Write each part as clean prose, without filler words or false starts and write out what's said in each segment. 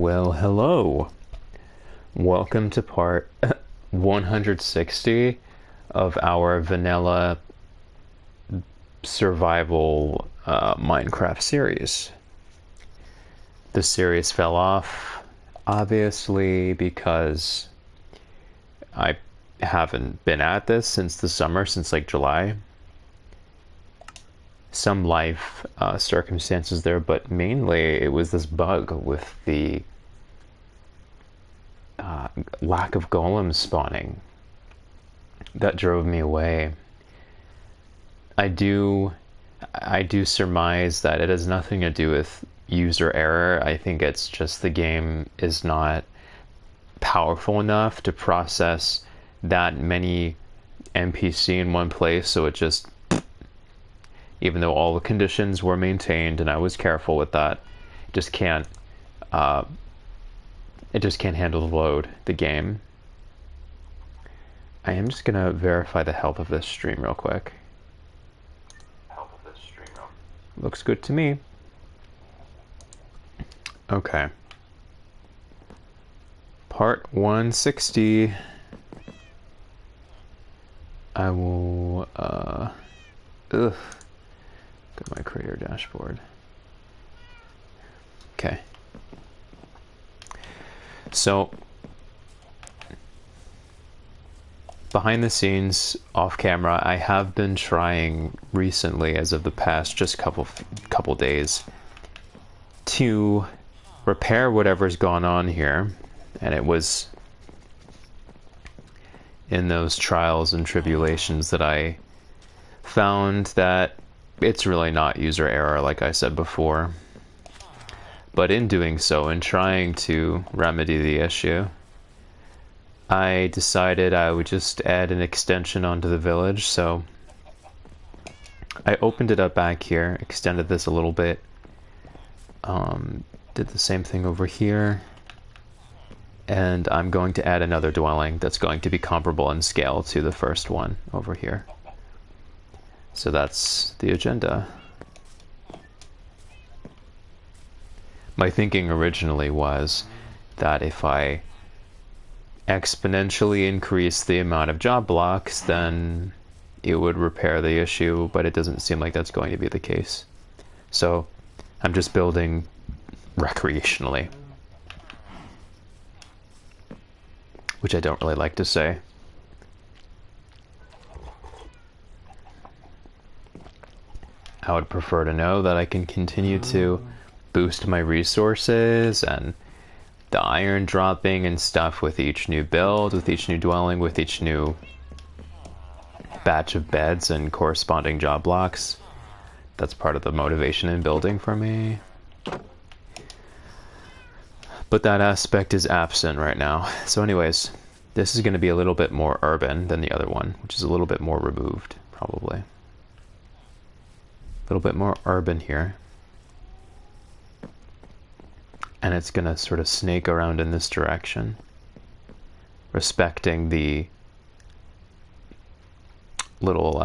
Well, hello. Welcome to part 160 of our vanilla survival Minecraft series. The series fell off, obviously, because I haven't been at this since the summer, since like July. Some life circumstances there, but mainly it was this bug with the lack of golems spawning that drove me away. I do surmise that it has nothing to do with user error. I think it's just the game is not powerful enough to process that many NPC in one place, so it just, even though all the conditions were maintained and I was careful with that, it just can't handle the load, the game. I am just gonna verify the health of this stream real quick. Looks good to me. Okay. Part 160. I will, Look at my creator dashboard. Okay. So, behind the scenes, off camera, I have been trying recently, as of the past just couple days, to repair whatever's gone on here, and it was in those trials and tribulations that I found that it's really not user error, like I said before. But in doing so, in trying to remedy the issue, I decided I would just add an extension onto the village. So I opened it up back here, extended this a little bit, did the same thing over here, and I'm going to add another dwelling that's going to be comparable in scale to the first one over here. So that's the agenda. My thinking originally was that if I exponentially increase the amount of job blocks, then it would repair the issue, but it doesn't seem like that's going to be the case. So I'm just building recreationally, which I don't really like to say. I would prefer to know that I can continue to boost my resources and the iron dropping and stuff with each new build, with each new dwelling, with each new batch of beds and corresponding job blocks. That's part of the motivation in building for me. But that aspect is absent right now. So anyways, this is going to be a little bit more urban than the other one, which is a little bit more removed, probably. A little bit more urban here. And it's going to sort of snake around in this direction, respecting the little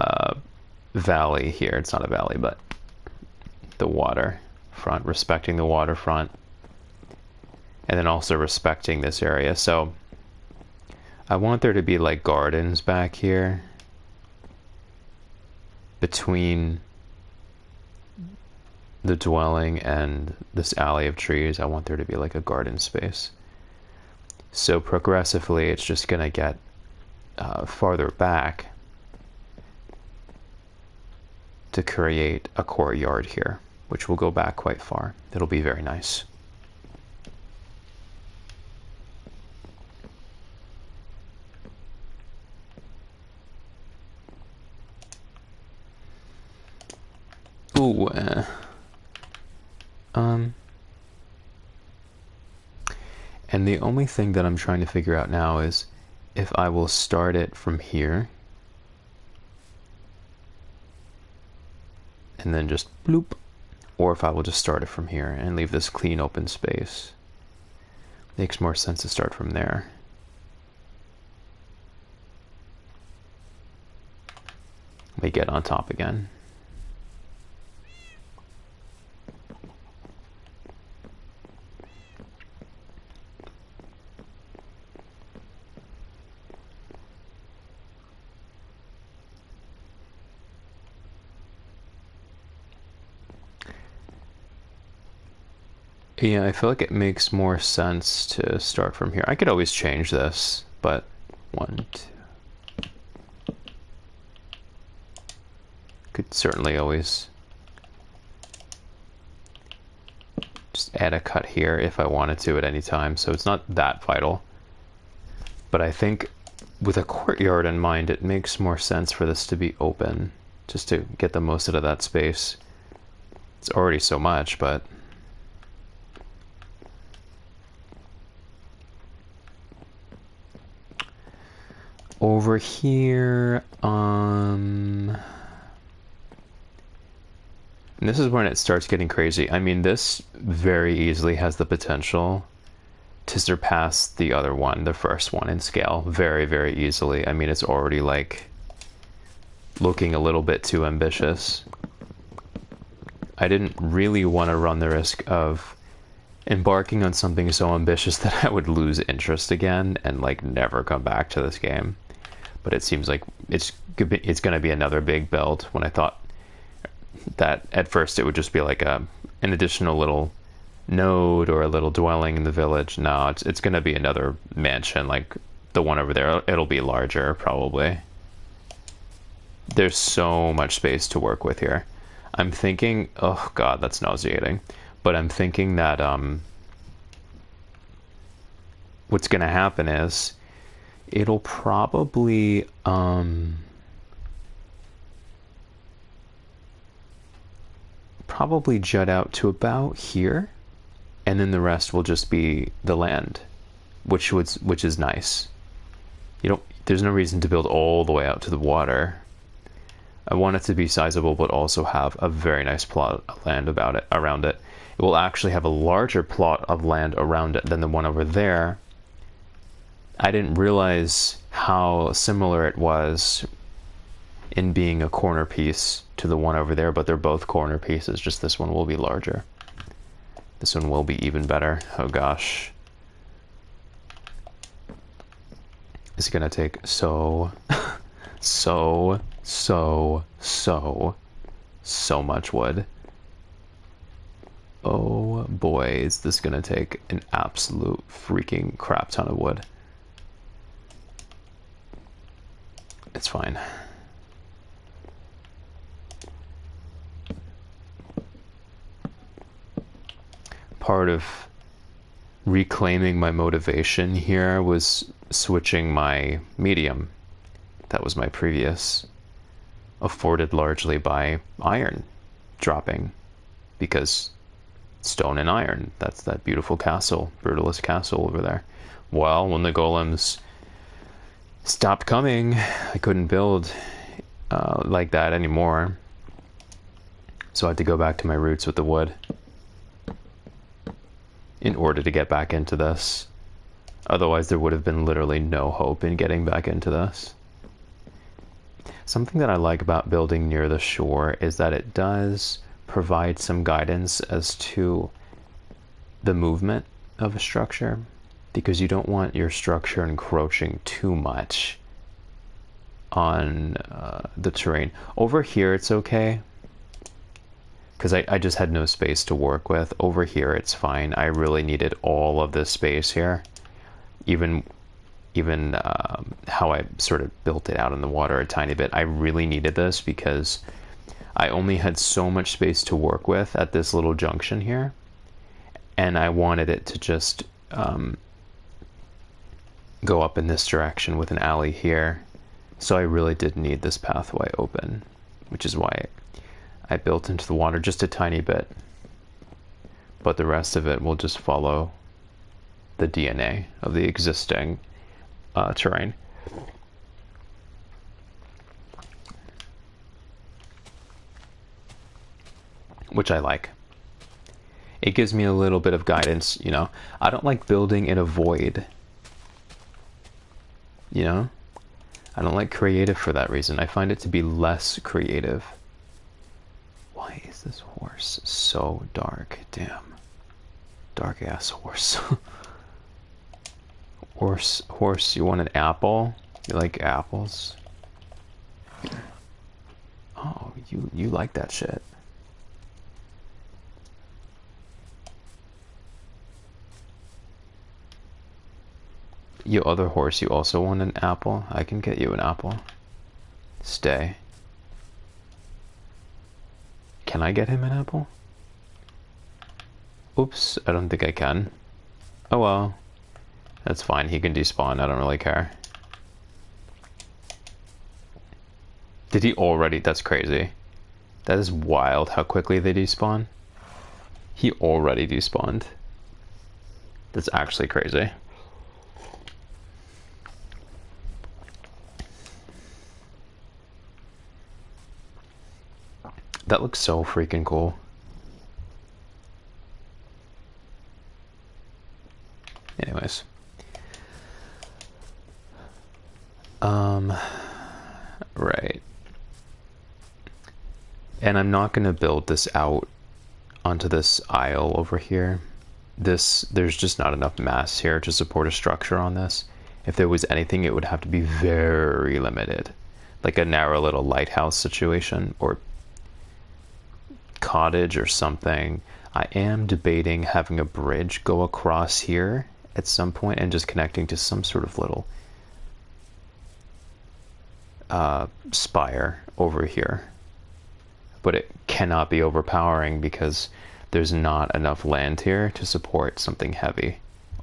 valley here. It's not a valley, but the waterfront, respecting the waterfront, and then also respecting this area. So I want there to be like gardens back here between the dwelling and this alley of trees. I want there to be like a garden space. So progressively it's just gonna get farther back to create a courtyard here, which will go back quite far. It'll be very nice. Ooh, and the only thing that I'm trying to figure out now is if I will start it from here and then just bloop, or if I will just start it from here and leave this clean open space. Makes more sense to start from there. Let me get on top again. Yeah, I feel like it makes more sense to start from here. I could always change this, but 1, 2. Could certainly always just add a cut here if I wanted to at any time, so it's not that vital. But I think with a courtyard in mind, it makes more sense for this to be open, just to get the most out of that space. It's already so much, but over here, and this is when it starts getting crazy. I mean, this very easily has the potential to surpass the other one, the first one in scale, very, very easily. I mean, it's already like looking a little bit too ambitious. I didn't really want to run the risk of embarking on something so ambitious that I would lose interest again and like never come back to this game. But it seems like it's going to be another big build, when I thought that at first it would just be like an additional little node or a little dwelling in the village. No, it's going to be another mansion like the one over there. It'll be larger probably. There's so much space to work with here. I'm thinking, oh god, that's nauseating, but I'm thinking that what's going to happen is it'll probably probably jut out to about here, and then the rest will just be the land, which is nice. There's no reason to build all the way out to the water. I want it to be sizable, but also have a very nice plot of land around it. It will actually have a larger plot of land around it than the one over there. I didn't realize how similar it was in being a corner piece to the one over there, but they're both corner pieces, just this one will be larger. This one will be even better. Oh gosh. It's gonna take so much wood. Oh boy, is this gonna take an absolute freaking crap ton of wood. It's fine. Part of reclaiming my motivation here was switching my medium. That was my previous, afforded largely by iron dropping, because stone and iron, that's that beautiful castle, brutalist castle over there. Well, when the golems stopped coming, I couldn't build like that anymore, so I had to go back to my roots with the wood in order to get back into this. Otherwise there would have been literally no hope in getting back into this. Something that I like about building near the shore is that it does provide some guidance as to the movement of a structure, because you don't want your structure encroaching too much on the terrain. Over here it's okay, because I just had no space to work with. Over here it's fine. I really needed all of this space here. Even how I sort of built it out in the water a tiny bit, I really needed this because I only had so much space to work with at this little junction here, and I wanted it to just go up in this direction with an alley here. So I really did need this pathway open, which is why I built into the water just a tiny bit, but the rest of it will just follow the DNA of the existing terrain. Which I like. It gives me a little bit of guidance, you know. I don't like building in a void, you know. I don't like creative for that reason. I find it to be less creative. Why is this horse so dark? Damn. Dark ass horse. Horse, you want an apple? You like apples? Oh, you like that shit. You other horse, you also want an apple? I can get you an apple. Stay. Can I get him an apple? Oops, I don't think I can. Oh well. That's fine, he can despawn, I don't really care. Did he already? That's crazy. That is wild how quickly they despawn. He already despawned. That's actually crazy. That looks so freaking cool. Anyways. Right. And I'm not gonna build this out onto this aisle over here. There's just not enough mass here to support a structure on this. If there was anything, it would have to be very limited. Like a narrow little lighthouse situation or cottage or something. I am debating having a bridge go across here at some point and just connecting to some sort of little spire over here. But it cannot be overpowering because there's not enough land here to support something heavy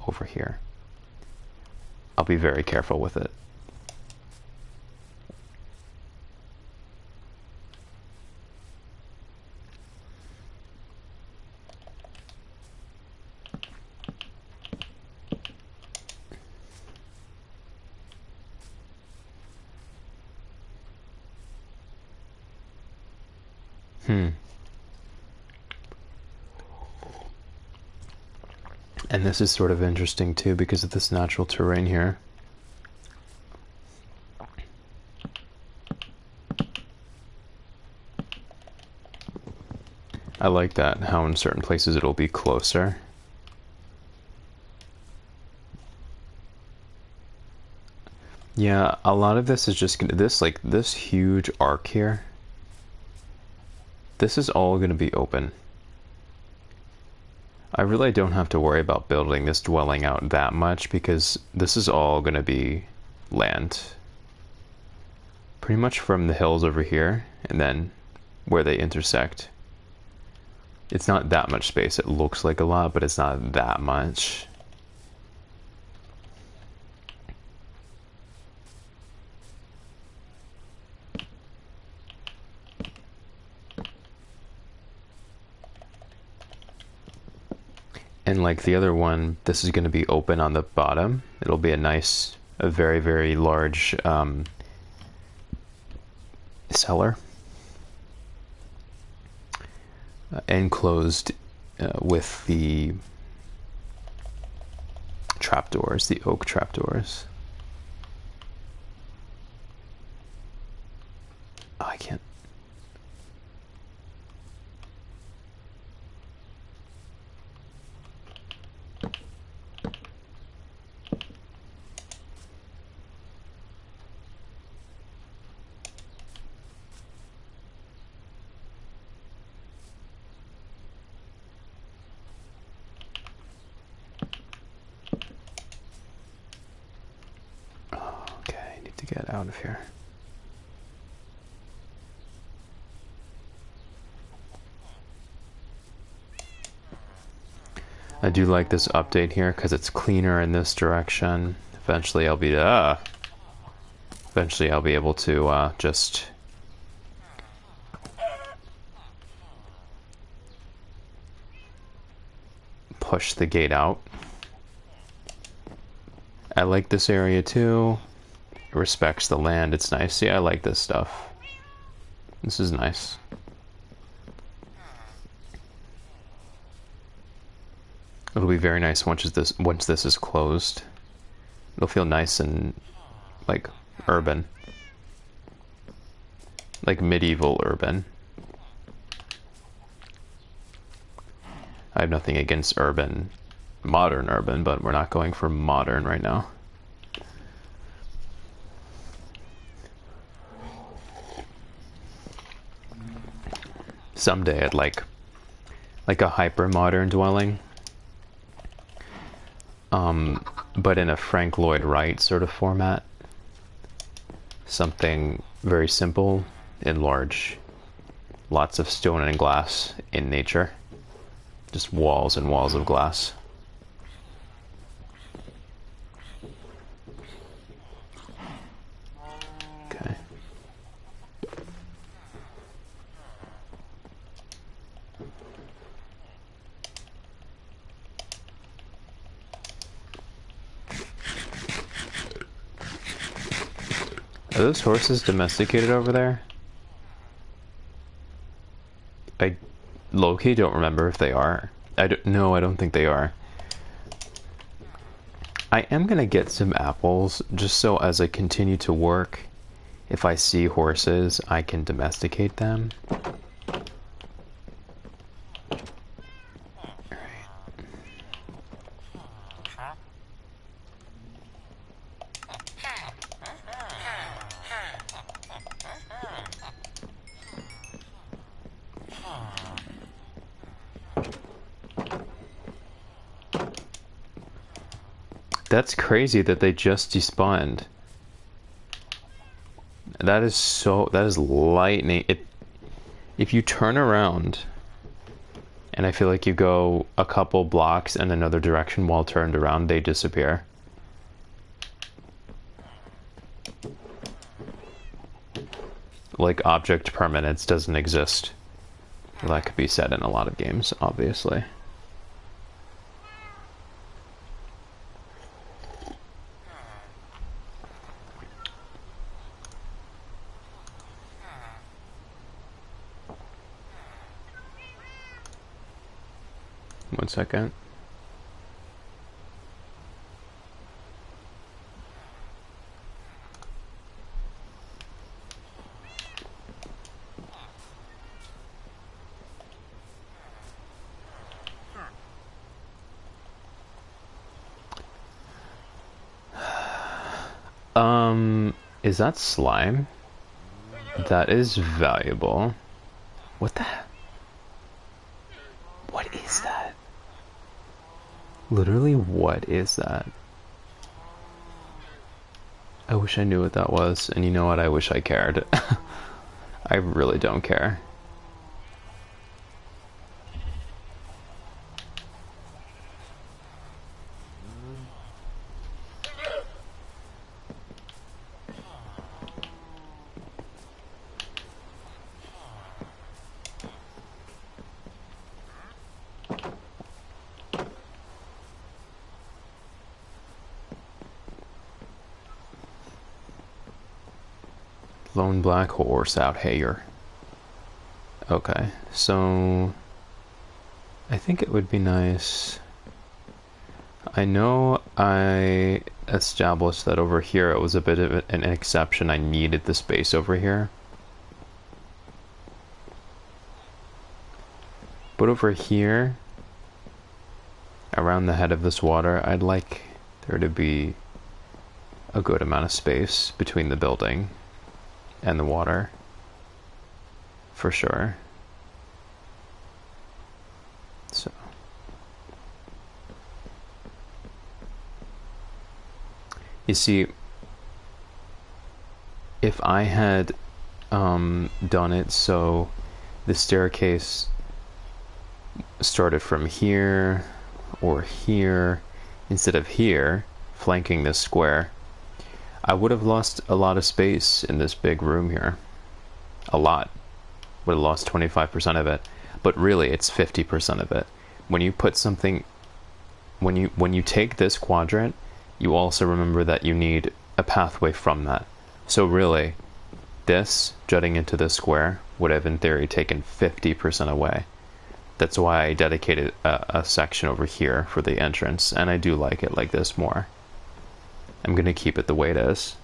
over here. I'll be very careful with it. And this is sort of interesting too because of this natural terrain here. I like that, how in certain places it'll be closer. Yeah, a lot of this is just gonna, this huge arc here. This is all gonna be open. I really don't have to worry about building this dwelling out that much because this is all gonna be land. Pretty much from the hills over here and then where they intersect. It's not that much space. It looks like a lot, but it's not that much. And like the other one, this is going to be open on the bottom. It'll be a very, very large cellar. Enclosed with the trapdoors, the oak trapdoors. Oh, I can't. Get out of here. I do like this update here because it's cleaner in this direction. Eventually I'll be able to just push the gate out. I like this area too. Respects the land. It's nice. See, I like this stuff. This is nice. It'll be very nice once this is closed. It'll feel nice and like urban, like medieval urban. I have nothing against urban, modern urban, but we're not going for modern right now. Someday I'd like a hyper modern dwelling. but in a Frank Lloyd Wright sort of format. Something very simple and large. Lots of stone and glass in nature. Just walls and walls of glass. Okay. Are those horses domesticated over there? I low-key don't remember if they are. No, I don't think they are. I am gonna get some apples just so as I continue to work, if I see horses, I can domesticate them. That's crazy that they just despawned. That is lightning. If you turn around, and I feel like you go a couple blocks in another direction while turned around, they disappear. Like, object permanence doesn't exist. Well, that could be said in a lot of games, obviously. One second. Is that slime? That is valuable. What the? What is that? Literally, what is that? I wish I knew what that was, and you know what? I wish I cared. I really don't care. Lone black horse out here. Okay, so I think it would be nice. I know I established that over here it was a bit of an exception. I needed the space over here. But over here, around the head of this water, I'd like there to be a good amount of space between the building and the water, for sure. So you see, if I had done it so the staircase started from here or here instead of here, flanking this square, I would have lost a lot of space in this big room here. A lot. Would have lost 25% of it. But really, it's 50% of it. When you put something... When you take this quadrant, you also remember that you need a pathway from that. So really, this, jutting into this square, would have in theory taken 50% away. That's why I dedicated a section over here for the entrance, and I do like it like this more. I'm going to keep it the way it is.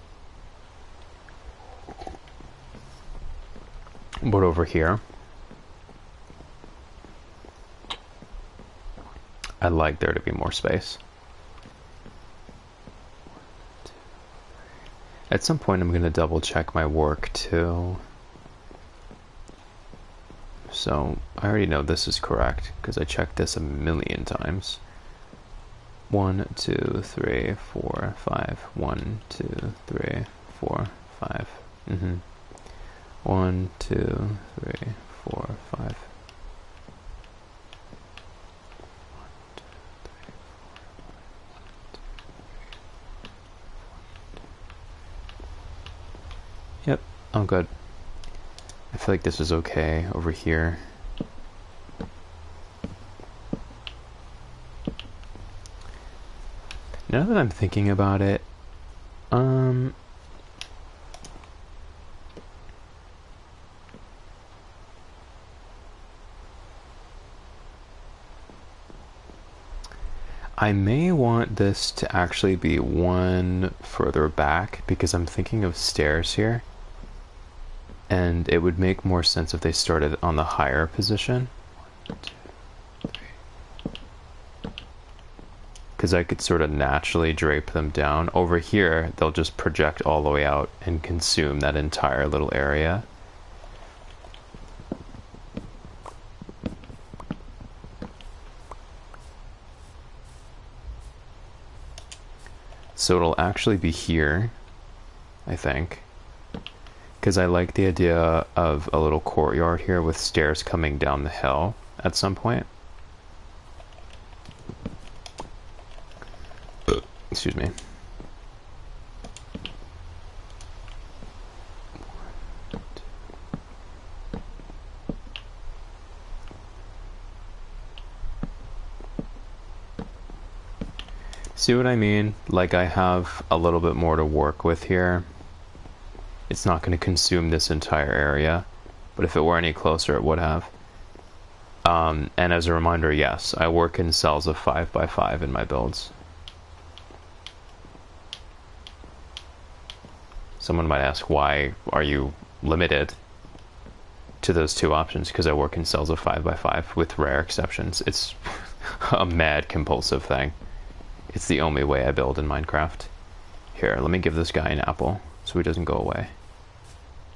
But over here, I'd like there to be more space. At some point, I'm going to double check my work too. So I already know this is correct because I checked this a million times. 1, 2, 3, 4, 5. 1, 2, 3, 4, 5. 1, 2, 3, 4, 5. Yep, I'm good. I feel like this is okay over here. Now that I'm thinking about it, I may want this to actually be one further back because I'm thinking of stairs here. And it would make more sense if they started on the higher position. Because I could sort of naturally drape them down. Over here, they'll just project all the way out and consume that entire little area. So it'll actually be here, I think. Because I like the idea of a little courtyard here with stairs coming down the hill at some point. Excuse me. See what I mean? Like I have a little bit more to work with here. It's not going to consume this entire area, but if it were any closer, it would have. And as a reminder, yes, I work in cells of 5 by 5 in my builds. Someone might ask, why are you limited to those two options? Because I work in cells of 5 by 5 with rare exceptions. It's a mad compulsive thing. It's the only way I build in Minecraft. Here, let me give this guy an apple so he doesn't go away.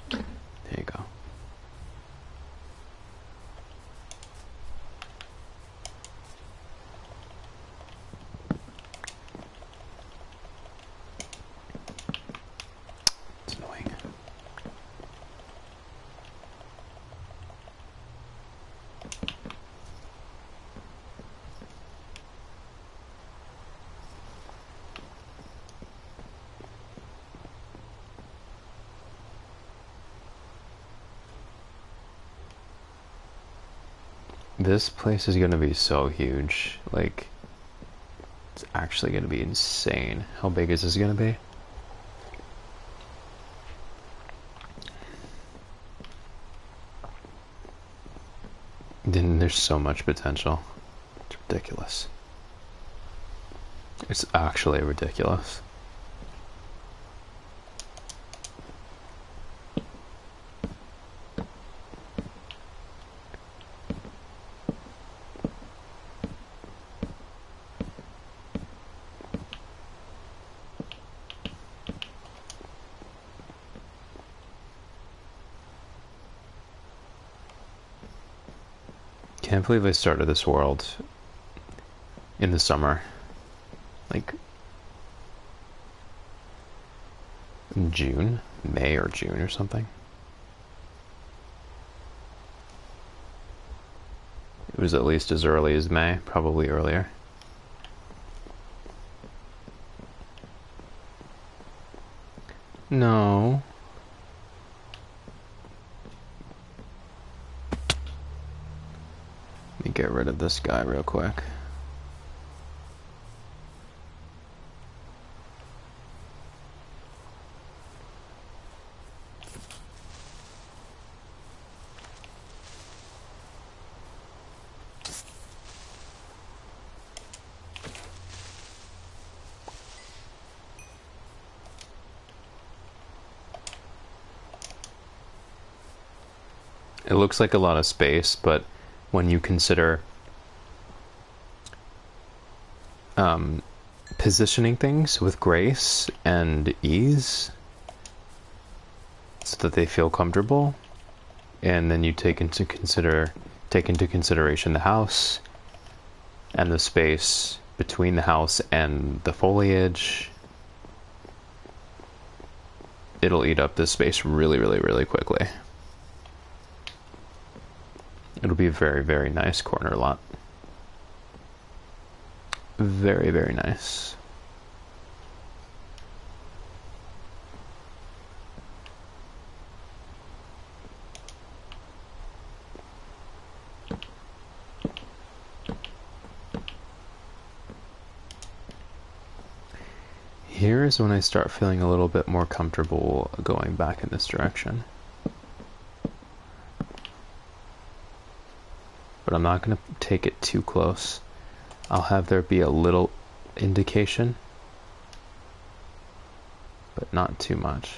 There you go. It's annoying. This place is gonna be so huge. Like, it's actually gonna be insane. How big is this gonna be? Then there's so much potential. It's ridiculous. It's actually ridiculous. Can't believe I started this world in the summer. Like in June, May or June or something. It was at least as early as May, probably earlier. No. Let me get rid of this guy real quick. It looks like a lot of space, but when you consider positioning things with grace and ease so that they feel comfortable, and then you take into consideration the house and the space between the house and the foliage, it'll eat up this space really, really, really quickly. It'll be a very, very nice corner lot. Very, very nice. Here is when I start feeling a little bit more comfortable going back in this direction. But I'm not going to take it too close. I'll have there be a little indication, but not too much.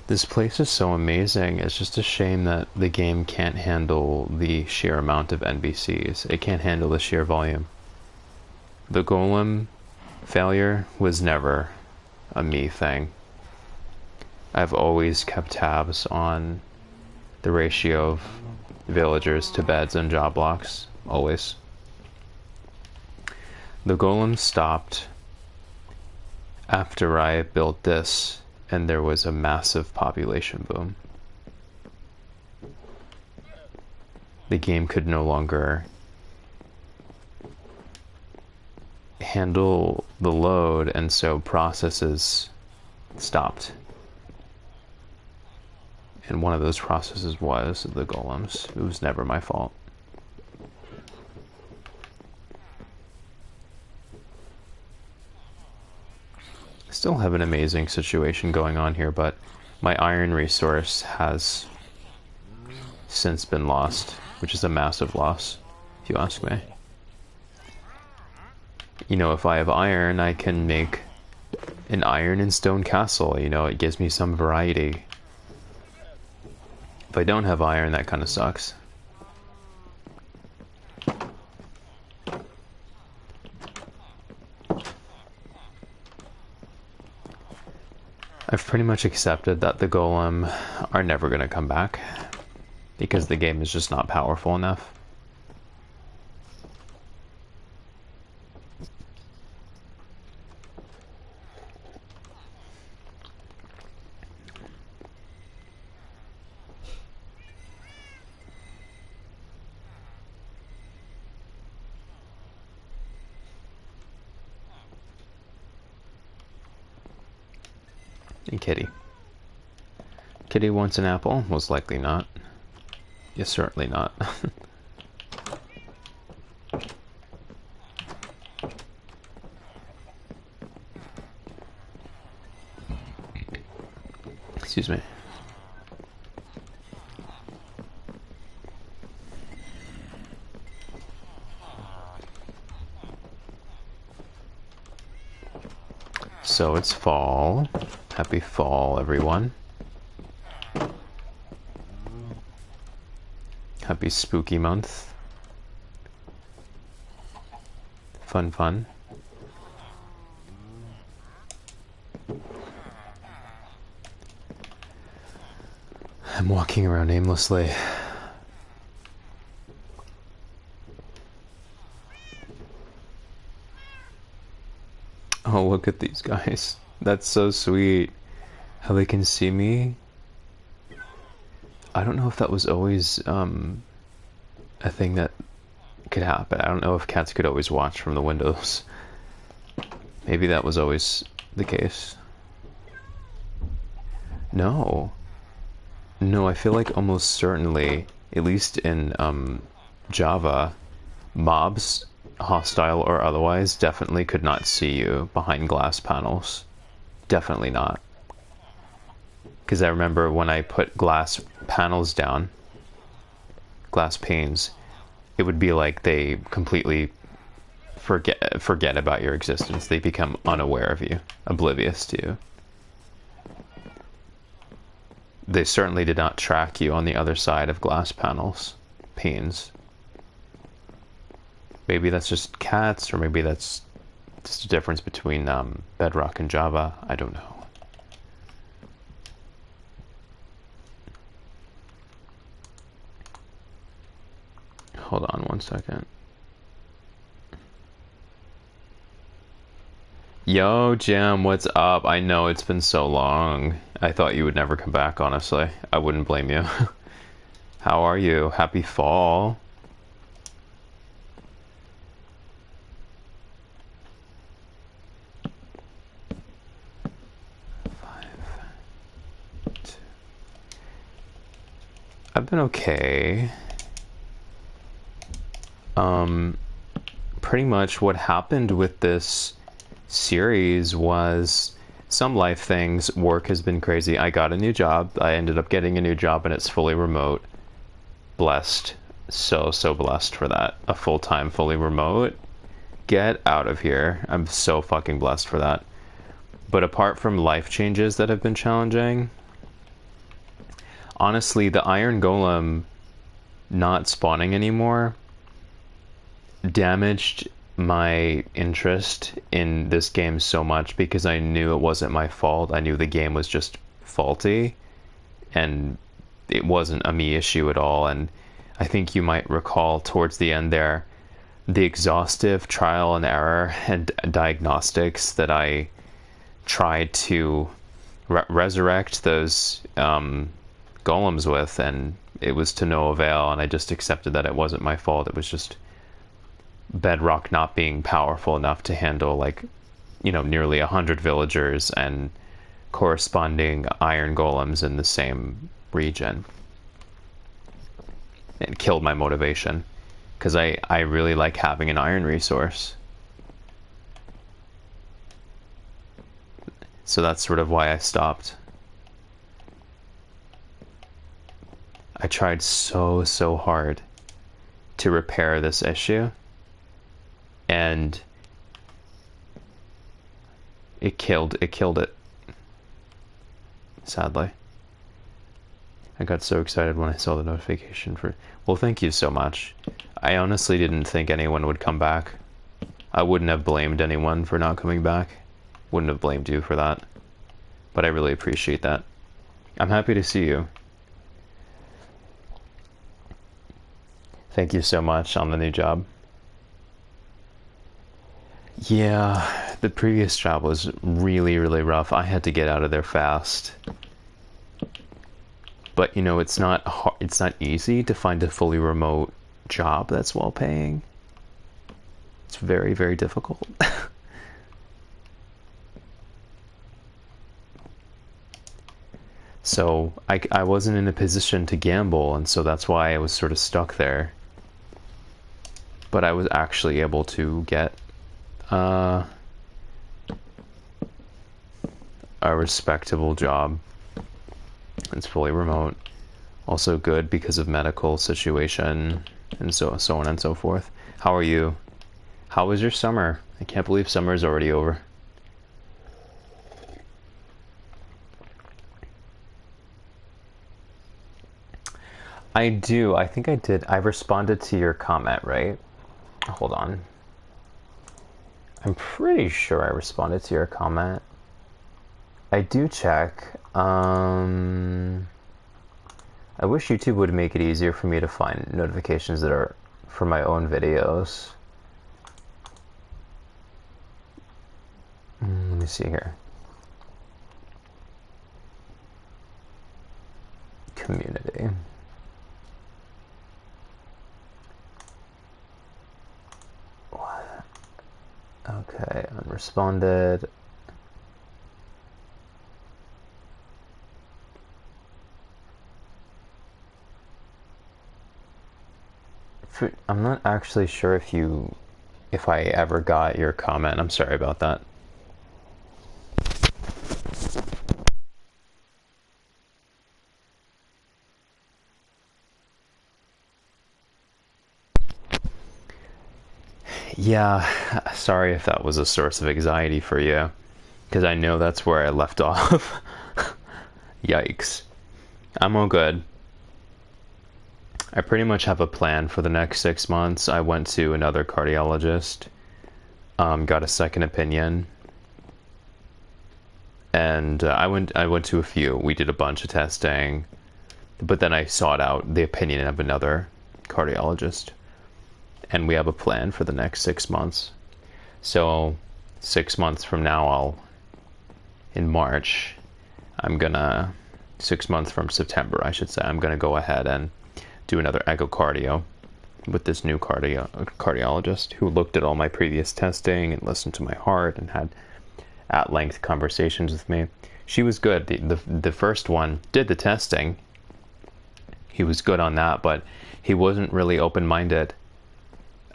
This place is so amazing. It's just a shame that the game can't handle the sheer amount of NPCs. It can't handle the sheer volume. The golem failure was never a me thing. I've always kept tabs on the ratio of villagers to beds and job blocks. Always. The golem stopped after I built this, and there was a massive population boom. The game could no longer handle the load, and so processes stopped. And one of those processes was the golems. It was never my fault. Still have an amazing situation going on here, but my iron resource has since been lost, which is a massive loss, if you ask me. You know, if I have iron, I can make an iron and stone castle. You know, it gives me some variety. If I don't have iron, that kind of sucks. I've pretty much accepted that the golem are never going to come back because the game is just not powerful enough. And Kitty. Kitty wants an apple? Most likely not. Yes, certainly not. Excuse me. So it's fall. Happy fall, everyone. Happy spooky month. Fun, fun. I'm walking around aimlessly. Oh, look at these guys. That's so sweet. How they can see me. I don't know if that was always a thing that could happen. I don't know if cats could always watch from the windows. Maybe that was always the case. No. No, I feel like almost certainly, at least in Java, mobs, hostile or otherwise, definitely could not see you behind glass panels. Definitely not. Because I remember when I put glass panels down, glass panes, it would be like they completely forget about your existence. They become unaware of you, oblivious to you. They certainly did not track you on the other side of glass panels, panes. Maybe that's just cats, or maybe that's just a difference between Bedrock and Java. I don't know. Hold on one second. Yo, Jim, what's up? I know it's been so long. I thought you would never come back, honestly. I wouldn't blame you. How are you? Happy fall. I've been okay. Pretty much what happened with this series was some life things. Work has been crazy. I got a new job. I ended up getting a new job and it's fully remote. Blessed. So blessed for that. A full-time, fully remote. Get out of here. I'm so fucking blessed for that. But apart from life changes that have been challenging, honestly, the Iron Golem not spawning anymore damaged my interest in this game so much because I knew it wasn't my fault. I knew the game was just faulty and it wasn't a me issue at all. And I think you might recall towards the end there the exhaustive trial and error and diagnostics that I tried to resurrect those golems with, and it was to no avail, and I just accepted that it wasn't my fault. It was just Bedrock not being powerful enough to handle, like, you know, nearly 100 villagers and corresponding iron golems in the same region. It killed my motivation, because I really like having an iron resource. So that's sort of why I stopped. I tried so hard to repair this issue, and it killed it. Sadly. I got so excited when I saw the notification for... Well, thank you so much. I honestly didn't think anyone would come back. I wouldn't have blamed anyone for not coming back. Wouldn't have blamed you for that. But I really appreciate that. I'm happy to see you. Thank you so much on the new job. Yeah, the previous job was really rough. I had to get out of there fast. But you know, it's not easy to find a fully remote job that's well paying. It's very difficult. So I wasn't in a position to gamble, and so that's why I was sort of stuck there. But I was actually able to get a respectable job. It's fully remote. Also good because of medical situation and so on and so forth. How are you? How was your summer? I can't believe summer is already over. I do. I think I did. I responded to your comment, right? Hold on. I'm pretty sure I responded to your comment. I do check. I wish YouTube would make it easier for me to find notifications that are for my own videos. Let me see here. Community. What? Okay, unresponded. I'm not actually sure if I ever got your comment. I'm sorry about that. Yeah, sorry if that was a source of anxiety for you, because I know that's where I left off. Yikes. I'm all good. I pretty much have a plan for the next 6 months. I went to another cardiologist, got a second opinion, and I went to a few. We did a bunch of testing, but then I sought out the opinion of another cardiologist, and we have a plan for the next 6 months. So 6 months from now, in March, 6 months from September, I should say, I'm gonna go ahead and do another echocardio with this new cardiologist who looked at all my previous testing and listened to my heart and had at-length conversations with me. She was good. The first one did the testing. He was good on that, but he wasn't really open-minded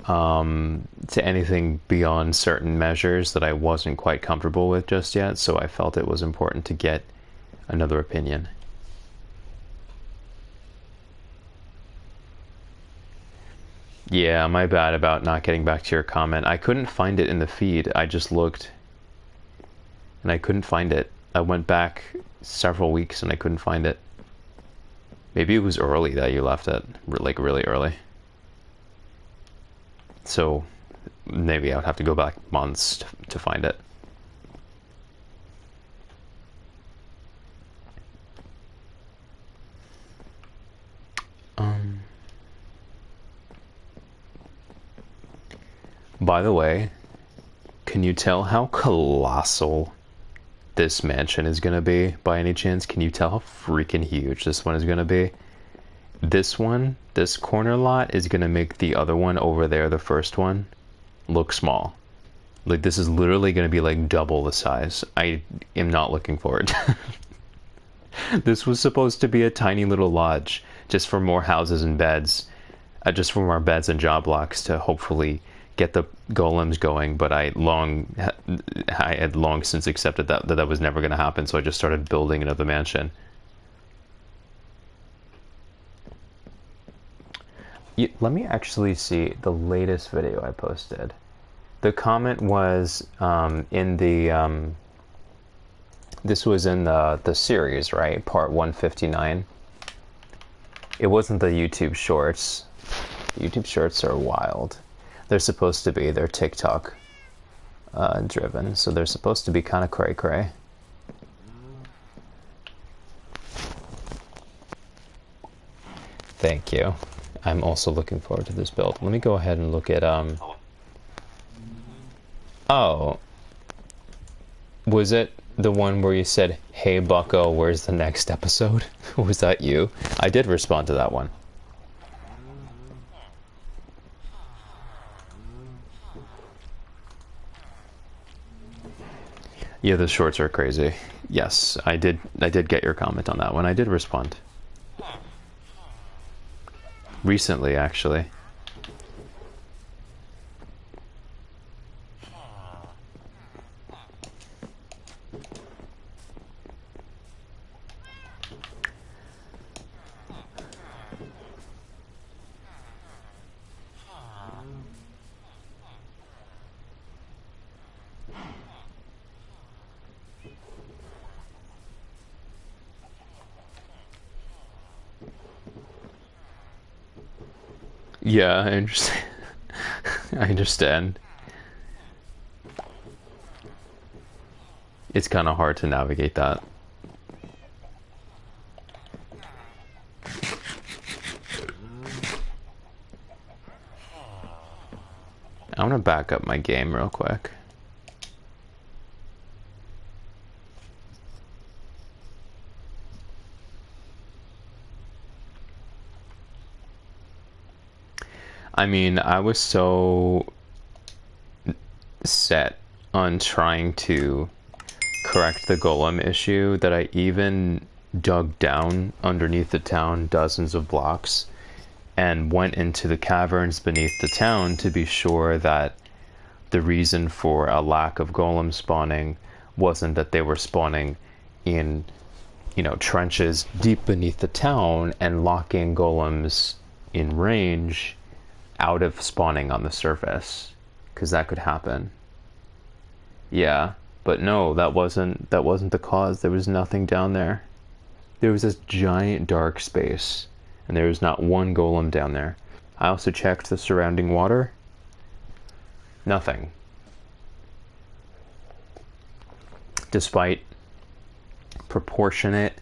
to anything beyond certain measures that I wasn't quite comfortable with just yet, so I felt it was important to get another opinion. Yeah, my bad about not getting back to your comment. I couldn't find it in the feed. I just looked and I couldn't find it. I went back several weeks and I couldn't find it. Maybe it was early that you left it, like really early. So maybe I would have to go back months to find it. By the way, can you tell how colossal this mansion is going to be by any chance? Can you tell how freaking huge this one is going to be? This one, this corner lot, is going to make the other one over there, the first one, look small. Like, this is literally going to be like double the size. I am not looking forward to This was supposed to be a tiny little lodge just for more houses and beds, just for more beds and job blocks to hopefully get the golems going, but I had long since accepted that was never going to happen, so I just started building another mansion. Let me actually see the latest video I posted. The comment was in the this was in the series, right? Part 159. It wasn't the YouTube shorts. YouTube shorts are wild. They're supposed to be. They're TikTok driven, so they're supposed to be kind of cray-cray. Thank you. I'm also looking forward to this build. Let me go ahead and look at Oh. Was it the one where you said, "Hey Bucko, where's the next episode?" Was that you? I did respond to that one. Yeah, the shorts are crazy. Yes, I did get your comment on that one. I did respond. Recently, actually. Yeah, I understand. I understand. It's kind of hard to navigate that. I want to back up my game real quick. I mean, I was so set on trying to correct the golem issue that I even dug down underneath the town dozens of blocks and went into the caverns beneath the town to be sure that the reason for a lack of golem spawning wasn't that they were spawning in, trenches deep beneath the town and locking golems in range out of spawning on the surface, because that could happen. Yeah, but no, that wasn't the cause. There was nothing down there. There was this giant dark space And there is not one golem down there. I also checked the surrounding water. Nothing. Despite proportionate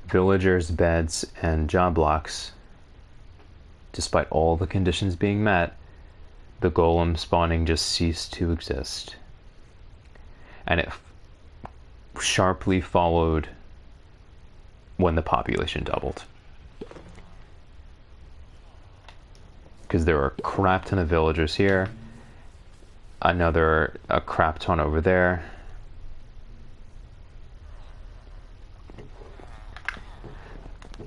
villagers' beds and job blocks, despite all the conditions being met, the golem spawning just ceased to exist. And it sharply followed when the population doubled. Because there were a crap ton of villagers here, a crap ton over there.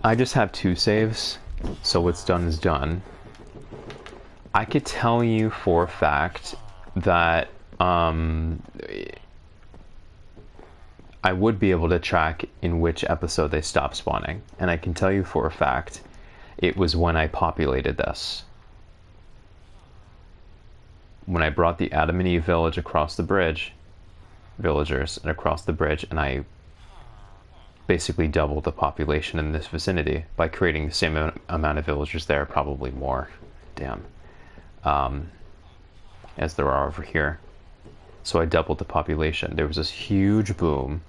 I just have 2 saves, so what's done is done. I could tell you for a fact that I would be able to track in which episode they stopped spawning. And I can tell you for a fact it was when I populated this. When I brought the Adam and Eve village across the bridge, villagers, and across the bridge, and I basically doubled the population in this vicinity by creating the same amount of villagers there, probably more, damn, as there are over here. So I doubled the population. There was this huge boom,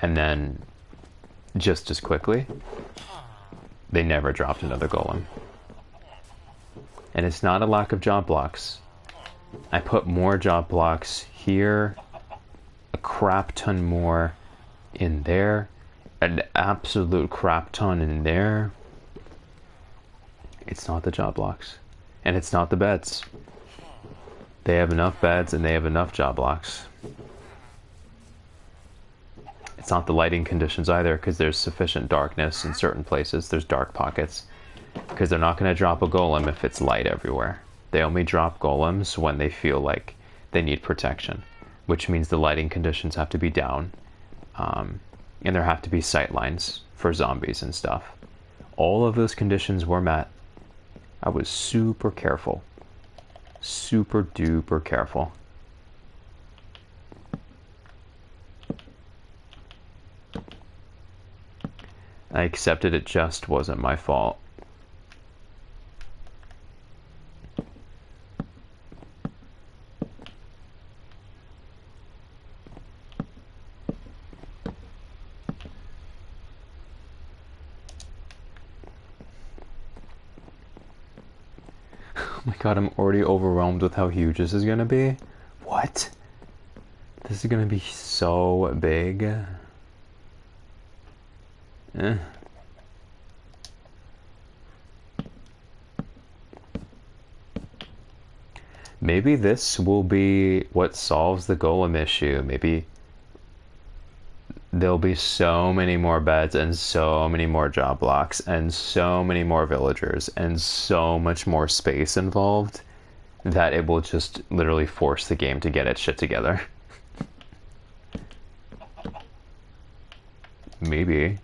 and then just as quickly, they never dropped another golem. And it's not a lack of job blocks. I put more job blocks here, a crap ton more in there, an absolute crap ton in there. It's not the job blocks, and it's not the beds. They have enough beds and they have enough job blocks. It's not the lighting conditions either, because there's sufficient darkness in certain places. There's dark pockets, because they're not going to drop a golem if it's light everywhere. They only drop golems when they feel like they need protection, which means the lighting conditions have to be down, and there have to be sight lines for zombies and stuff. All of those conditions were met. I was super careful. Super duper careful. I accepted it just wasn't my fault. Oh my god, I'm already overwhelmed with how huge this is gonna be. What? This is gonna be so big. Maybe this will be what solves the golem issue. Maybe there'll be so many more beds and so many more job blocks and so many more villagers and so much more space involved that it will just literally force the game to get its shit together. Maybe.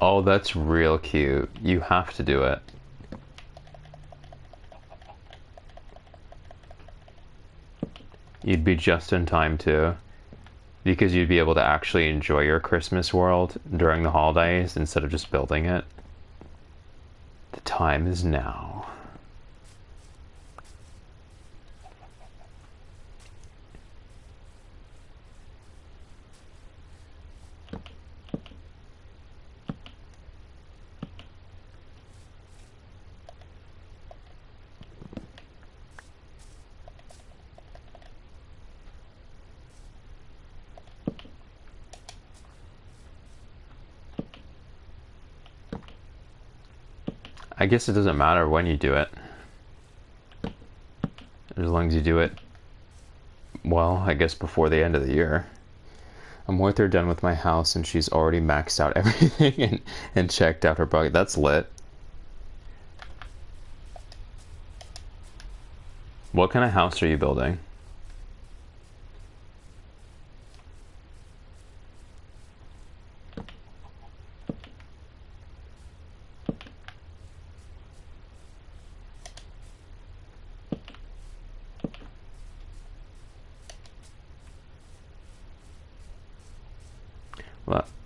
Oh, that's real cute. You have to do it. You'd be just in time too, because you'd be able to actually enjoy your Christmas world during the holidays instead of just building it. The time is now. I guess it doesn't matter when you do it. As long as you do it, well, I guess before the end of the year. I'm with her done with my house and she's already maxed out everything and checked out her bug. That's lit. What kind of house are you building?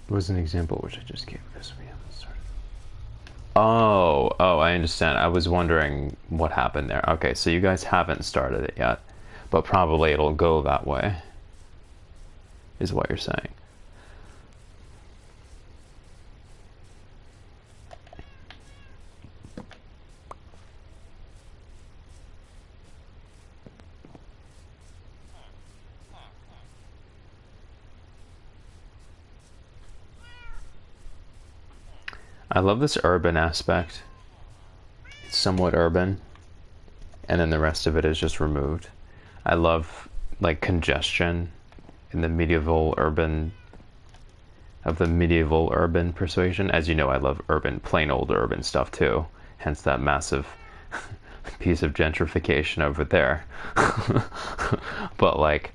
was an example which I just gave because we haven't started. Oh, I understand. I was wondering what happened there. Okay, so you guys haven't started it yet, but probably it'll go that way, is what you're saying. I love this urban aspect. It's somewhat urban, and then the rest of it is just removed. I love like congestion in the medieval urban persuasion. As you know, I love plain old urban stuff too. Hence that massive piece of gentrification over there. But like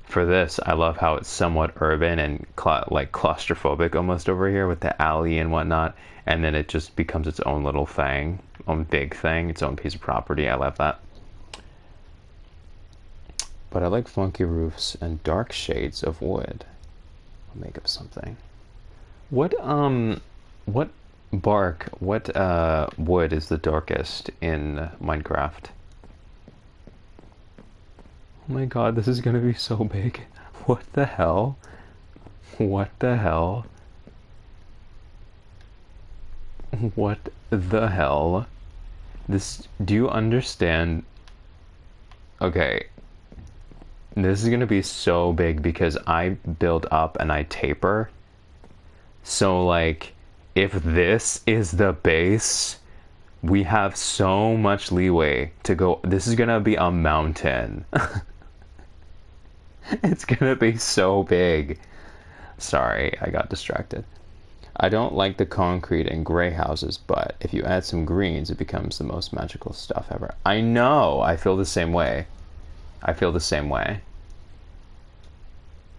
for this, I love how it's somewhat urban and like claustrophobic almost over here with the alley and whatnot, and then it just becomes its own little thing, own big thing, its own piece of property. I love that. But I like funky roofs and dark shades of wood. I'll make up something. What wood is the darkest in Minecraft? Oh my god, this is gonna be so big. What the hell? What the hell? What the hell? Do you understand? Okay. This is gonna be so big because I build up and I taper. So like, if this is the base, we have so much leeway to go. This is gonna be a mountain. It's gonna be so big. Sorry, I got distracted. I don't like the concrete and gray houses, but if you add some greens, it becomes the most magical stuff ever. I know, I feel the same way. I feel the same way.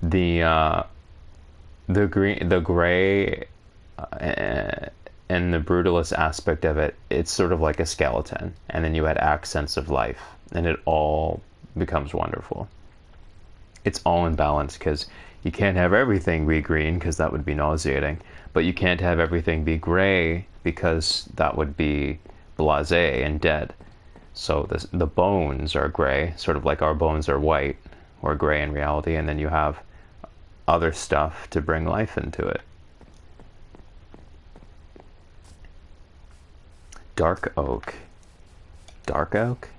The gray, and the brutalist aspect of it, it's sort of like a skeleton, and then you add accents of life, and it all becomes wonderful. It's all in balance because you can't have everything be green because that would be nauseating, but you can't have everything be gray because that would be blasé and dead. So the bones are gray, sort of like our bones are white or gray in reality, and then you have other stuff to bring life into it. Dark oak. Dark oak?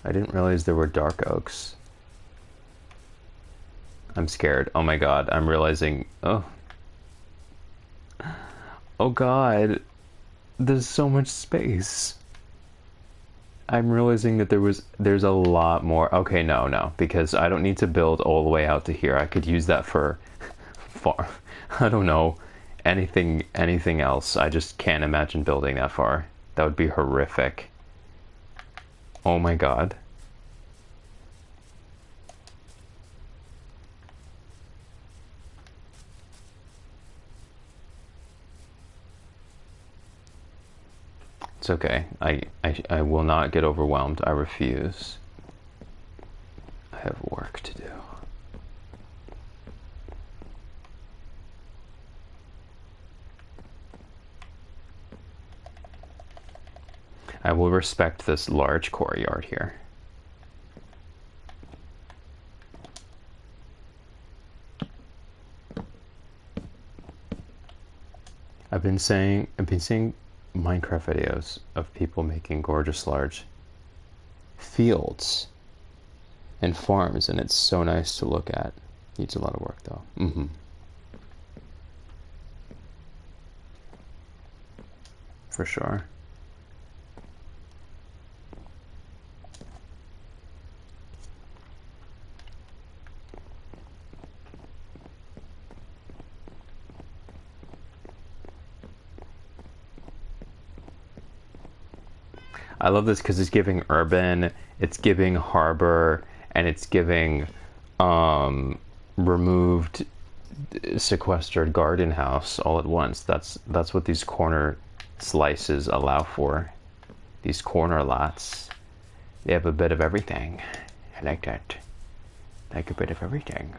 I didn't realize there were dark oaks. I'm scared. Oh my god, I'm realizing... Oh. Oh god. There's so much space. I'm realizing that there's a lot more. Okay, no, because I don't need to build all the way out to here. I could use that for far. I don't know, anything else. I just can't imagine building that far. That would be horrific. Oh my god. It's okay. I will not get overwhelmed. I refuse. I have work to do. I will respect this large courtyard here. I've been seeing Minecraft videos of people making gorgeous large fields and farms, and it's so nice to look at. Needs a lot of work though. For sure. I love this because it's giving urban, it's giving harbor, and it's giving removed, sequestered garden house all at once. That's what these corner slices allow for. These corner lots, they have a bit of everything. I like that. Like a bit of everything.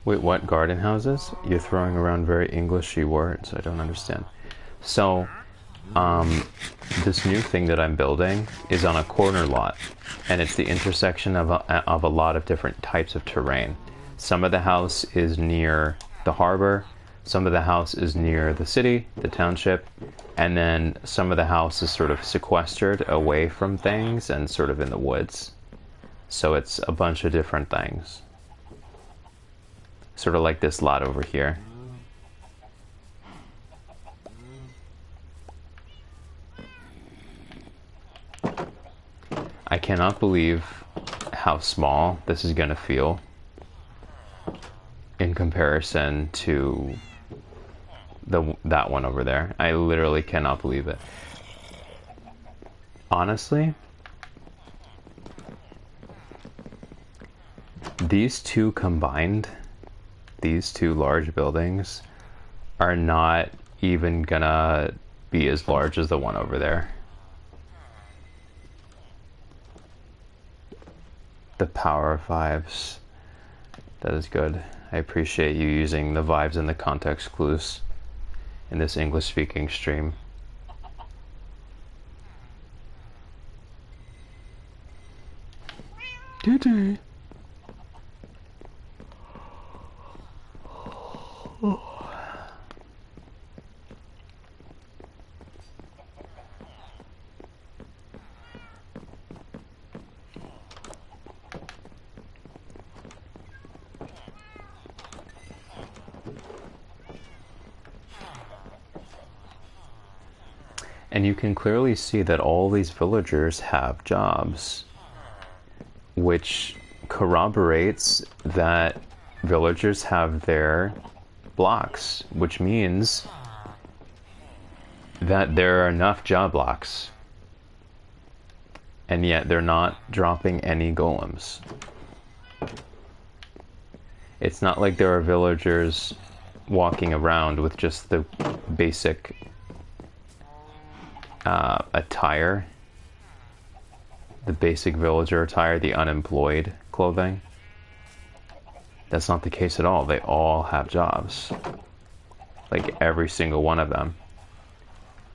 Wait, what? Garden houses? You're throwing around very Englishy words. I don't understand. So, this new thing that I'm building is on a corner lot, and it's the intersection of a lot of different types of terrain. Some of the house is near the harbor, some of the house is near the city, the township, and then some of the house is sort of sequestered away from things and sort of in the woods. So it's a bunch of different things. Sort of like this lot over here. I cannot believe how small this is going to feel in comparison to that one over there. I literally cannot believe it. Honestly, these two combined, these two large buildings, are not even gonna be as large as the one over there. The power of vibes. That is good. I appreciate you using the vibes and the context clues in this English speaking stream. Doo-doo. And you can clearly see that all these villagers have jobs, which corroborates that villagers have their blocks, which means that there are enough job blocks. And yet they're not dropping any golems. It's not like there are villagers walking around with just the basic attire, the basic villager attire, the unemployed clothing. That's not the case at all. They all have jobs, like every single one of them,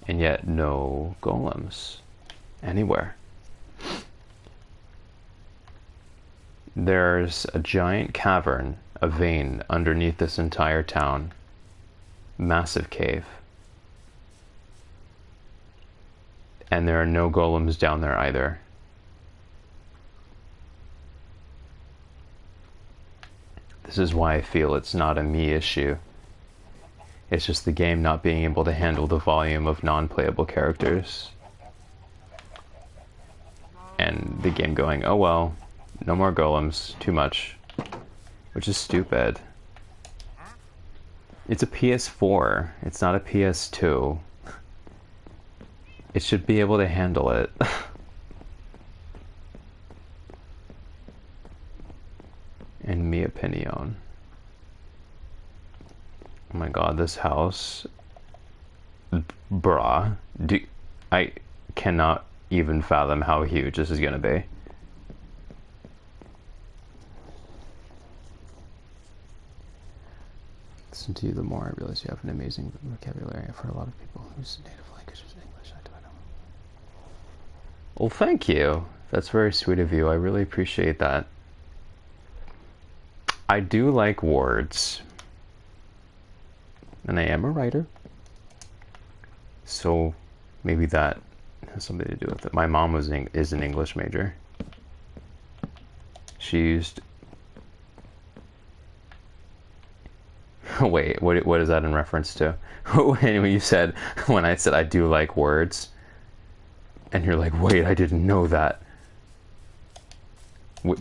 and yet no golems anywhere. There's a giant cavern, a vein underneath this entire town, massive cave. And there are no golems down there either. This is why I feel it's not a me issue. It's just the game not being able to handle the volume of non-playable characters. And the game going, oh well, no more golems, too much. Which is stupid. It's a PS4, it's not a PS2. It should be able to handle it. In mi opinion. Oh my god, this house. Bruh. I cannot even fathom how huge this is gonna be. Listen to you, the more I realize you have an amazing vocabulary. I've heard a lot of people whose native language is English. I don't know. Well, thank you. That's very sweet of you. I really appreciate that. I do like words. And I am a writer. So maybe that has something to do with it. My mom is an English major. She used... Wait, what is that in reference to? When you said, when I said I do like words, and you're like, wait, I didn't know that. What?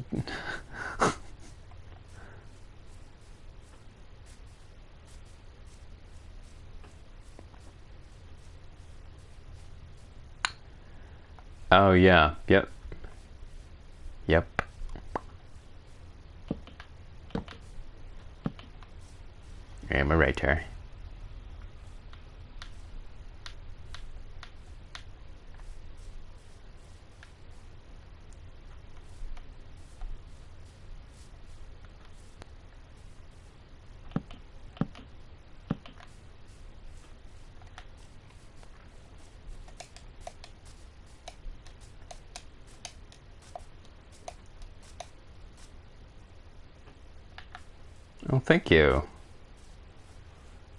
Oh yeah, yep. Yep. I am a writer. Oh, thank you.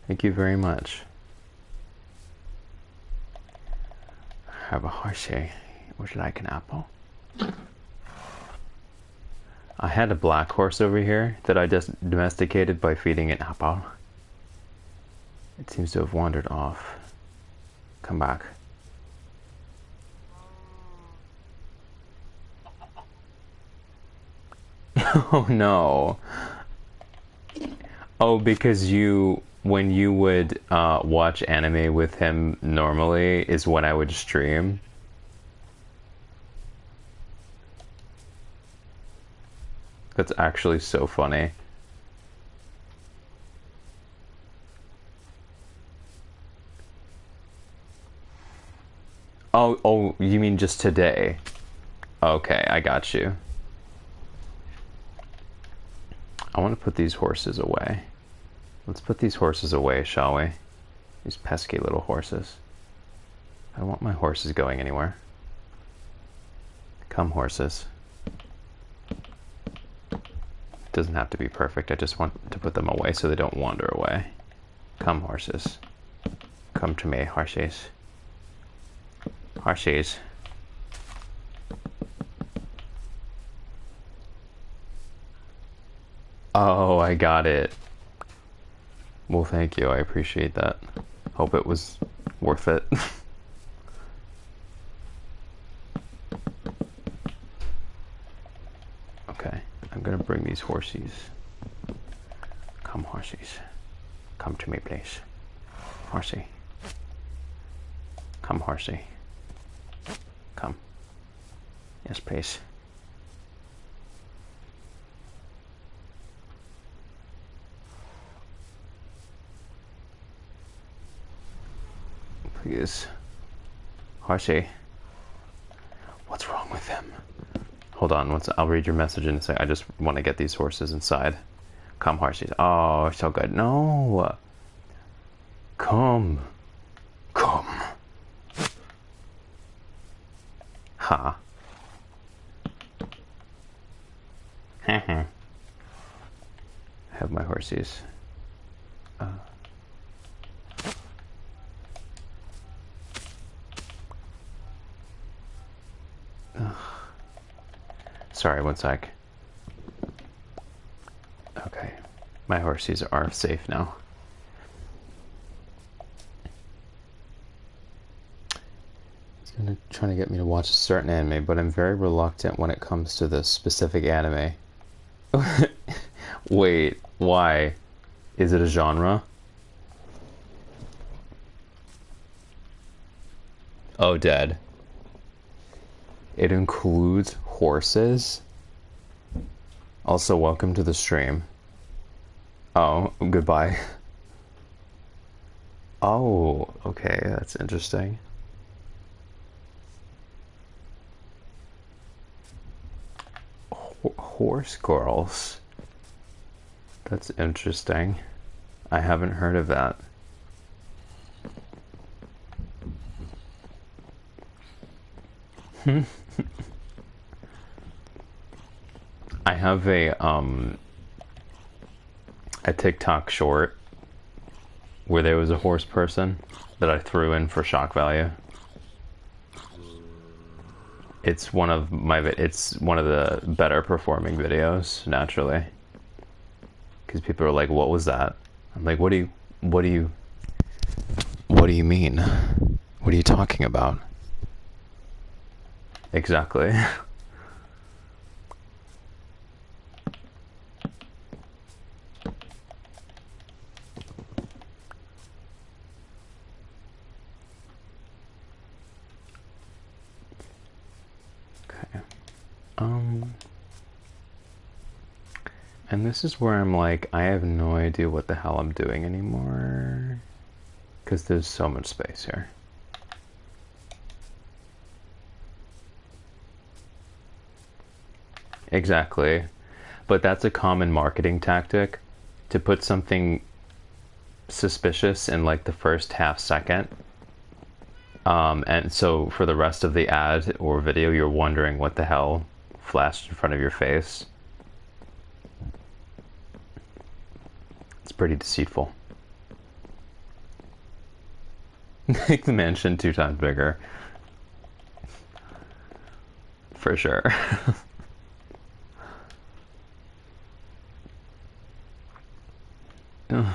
Thank you very much. Have a Hershey. Would you like an apple? I had a black horse over here that I just domesticated by feeding it apple. It seems to have wandered off. Come back. Oh no. Oh, because when you would watch anime with him normally is when I would stream. That's actually so funny. Oh, you mean just today? Okay, I got you. I want to put these horses away. Let's put these horses away, shall we? These pesky little horses. I don't want my horses going anywhere. Come, horses. Doesn't have to be perfect. I just want to put them away so they don't wander away. Come, horses. Come to me, horses. Horses. Oh, I got it. Well, thank you. I appreciate that. Hope it was worth it. Okay, I'm gonna bring these horsies. Come, horsies. Come to me, please. Horsey. Come, horsey. Come. Yes, please. Please. Horsey. What's wrong with him? Hold on, I'll read your message in a sec. I just want to get these horses inside. Come, horses. Oh, so good. No. Come. Come. Ha. I have my horses. Sorry, one sec. Okay, my horses are safe now. He's gonna try to get me to watch a certain anime, but I'm very reluctant when it comes to the specific anime. Wait, why? Is it a genre? Oh, dead. It includes horses. Also, welcome to the stream. Oh, goodbye. Oh, okay, that's interesting. Horse girls. That's interesting. I haven't heard of that. I have a TikTok short where there was a horse person that I threw in for shock value. It's one of the better performing videos, naturally. Because people are like, "What was that?" I'm like, what do you mean? What are you talking about? Exactly. Okay. And this is where I'm like, I have no idea what the hell I'm doing anymore. Because there's so much space here. Exactly. But that's a common marketing tactic, to put something suspicious in like the first half second. And so for the rest of the ad or video, you're wondering what the hell flashed in front of your face. It's pretty deceitful. Make the mansion 2 times bigger. For sure. Ugh.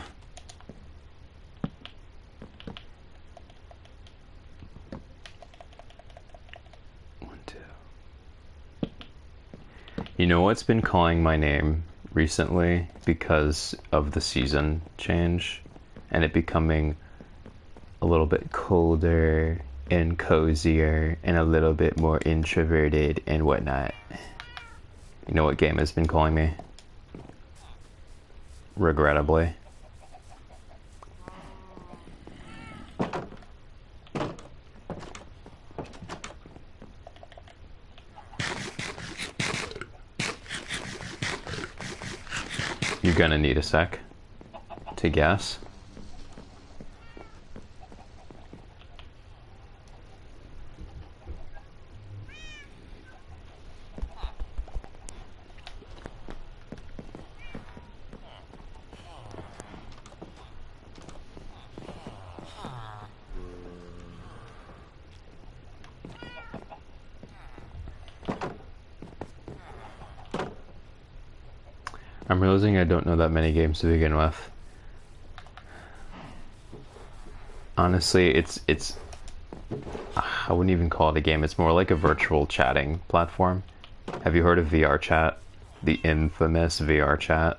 You know what's been calling my name recently because of the season change and it becoming a little bit colder and cozier and a little bit more introverted and whatnot? You know what game has been calling me? Regrettably. You're gonna need a sec to guess. I'm realizing I don't know that many games to begin with. Honestly, it's I wouldn't even call it a game. It's more like a virtual chatting platform. Have you heard of VR chat? The infamous VR chat?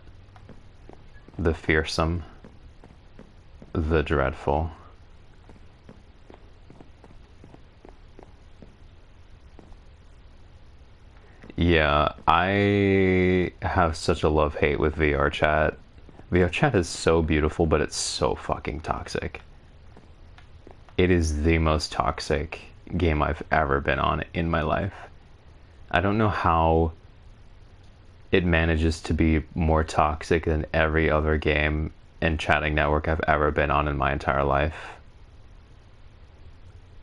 The fearsome? The dreadful? Yeah, I have such a love-hate with VR chat. VR chat is so beautiful, but it's so fucking toxic. It is the most toxic game I've ever been on in my life. I don't know how it manages to be more toxic than every other game and chatting network I've ever been on in my entire life.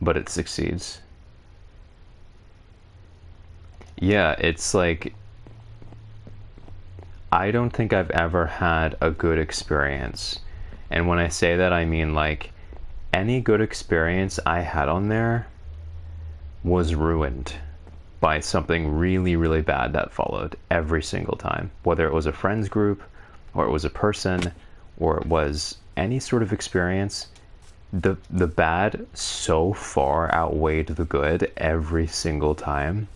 But it succeeds. Yeah, it's like I don't think I've ever had a good experience. And when I say that, I mean like any good experience I had on there was ruined by something really, really bad that followed every single time. Whether it was a friends group, or it was a person, or it was any sort of experience, the bad so far outweighed the good every single time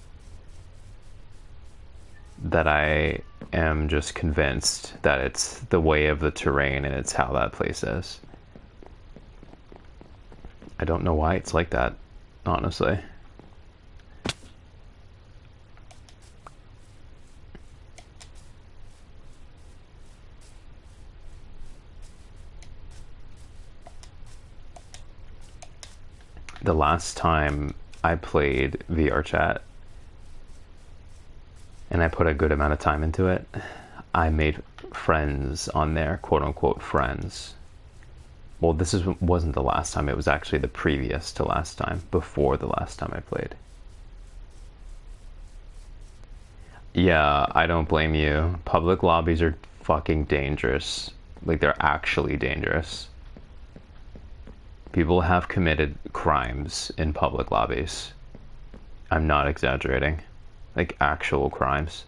that I am just convinced that it's the way of the terrain and it's how that place is. I don't know why it's like that, honestly. The last time I played VR chat and I put a good amount of time into it, I made friends on there, quote unquote friends. Well, wasn't the last time, it was actually the previous to last time, before the last time I played. Yeah, I don't blame you. Public lobbies are fucking dangerous. Like, they're actually dangerous. People have committed crimes in public lobbies. I'm not exaggerating. Like, actual crimes.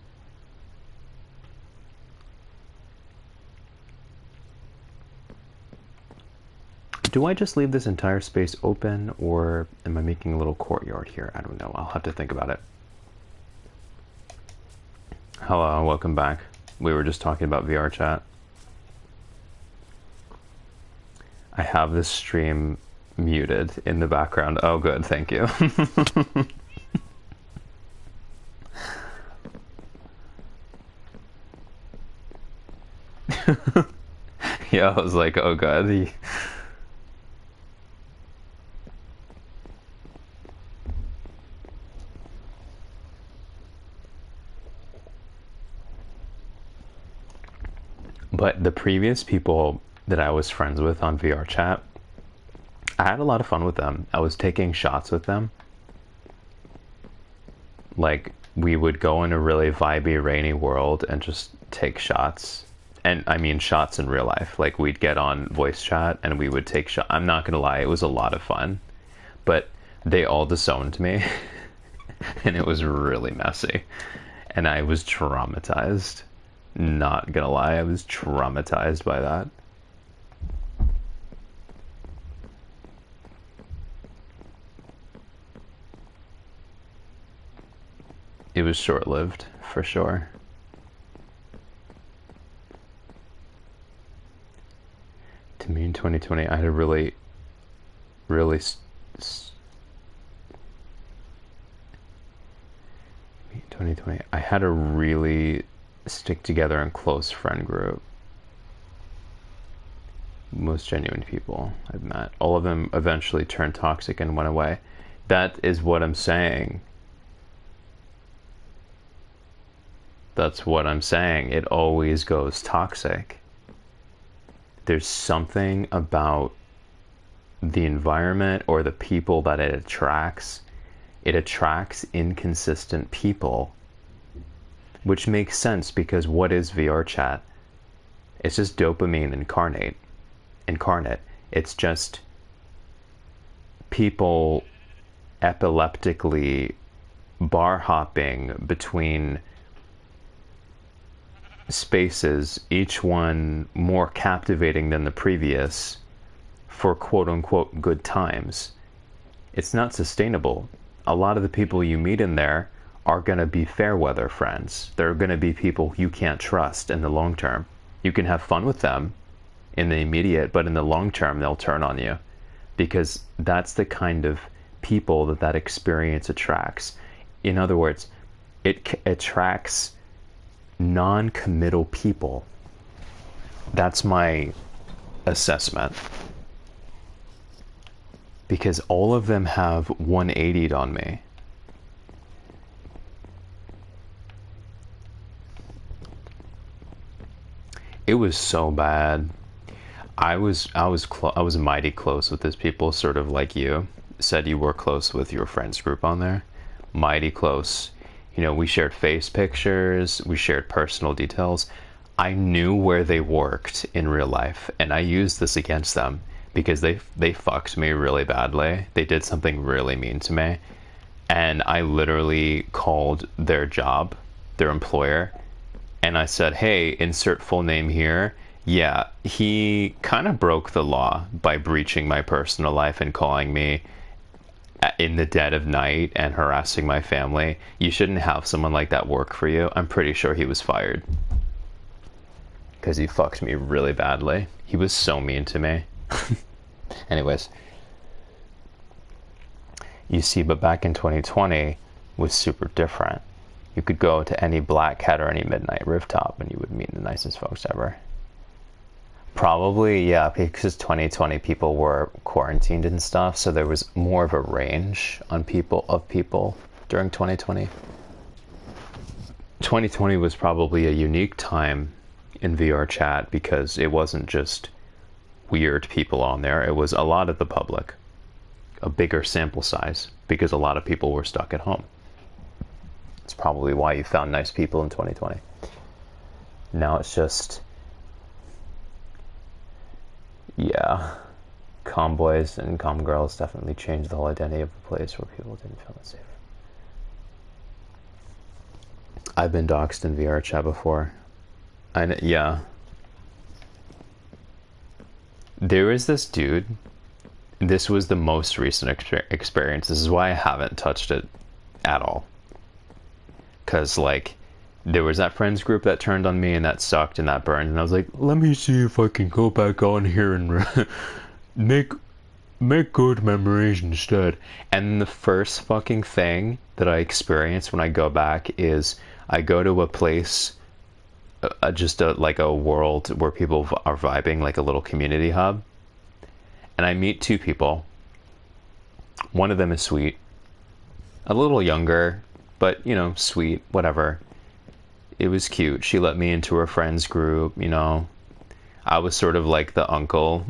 Do I just leave this entire space open, or am I making a little courtyard here? I don't know. I'll have to think about it. Hello, welcome back. We were just talking about VR chat. I have this stream muted in the background. Oh, good, thank you. Yeah, I was like, oh god. But the previous people that I was friends with on VR chat, I had a lot of fun with them. I was taking shots with them. Like, we would go in a really vibey, rainy world and just take shots And I mean shots in real life. Like we'd get on voice chat and we would take shots. I'm not gonna lie, it was a lot of fun. But they all disowned me. And it was really messy. And I was traumatized. Not gonna lie, I was traumatized by that. It was short-lived, for sure. To me in 2020, I had a really 2020, I had a really stick together and close friend group. Most genuine people I've met. All of them eventually turned toxic and went away. That is what I'm saying. That's what I'm saying. It always goes toxic. There's something about the environment or the people that it attracts. It attracts inconsistent people, which makes sense because what is VR chat? It's just dopamine incarnate. It's just people epileptically bar hopping between spaces, each one more captivating than the previous, for quote unquote good times. It's not sustainable. A lot of the people you meet in there are going to be fair weather friends. They're going to be people you can't trust in the long term. You can have fun with them in the immediate, but in the long term, they'll turn on you, because that's the kind of people that experience attracts. In other words, it attracts non-committal people. That's my assessment. Because all of them have 180'd on me. It was so bad. I was mighty close with these people, sort of like you said you were close with your friends group on there. Mighty close. You know, we shared face pictures, we shared personal details. I knew where they worked in real life, and I used this against them because they fucked me really badly. They did something really mean to me, and I literally called their job, their employer, and I said, hey, insert full name here. Yeah, he kind of broke the law by breaching my personal life and calling me in the dead of night and harassing my family. You shouldn't have someone like that work for you. I'm pretty sure he was fired because he fucked me really badly. He was so mean to me. Anyways, you see, but back in 2020 was super different. You could go to any black hat or any midnight rooftop and you would meet the nicest folks ever. Probably, yeah, because 2020 people were quarantined and stuff, so there was more of a range on people during 2020. 2020 was probably a unique time in VR chat because it wasn't just weird people on there, it was a lot of the public, a bigger sample size, because a lot of people were stuck at home. It's probably why you found nice people in 2020. Now it's just, yeah, comm boys and comm girls definitely changed the whole identity of the place where people didn't feel that safe. I've been doxxed in VR chat before. Yeah. There is this dude. This was the most recent experience. This is why I haven't touched it at all. Because, like, there was that friends group that turned on me and that sucked and that burned. And I was like, let me see if I can go back on here and make good memories instead. And the first fucking thing that I experience when I go back is I go to a place, like a world where people are vibing, like a little community hub. And I meet two people. One of them is sweet. A little younger, but, you know, sweet, whatever. It was cute. She let me into her friends group, you know. I was sort of like the uncle.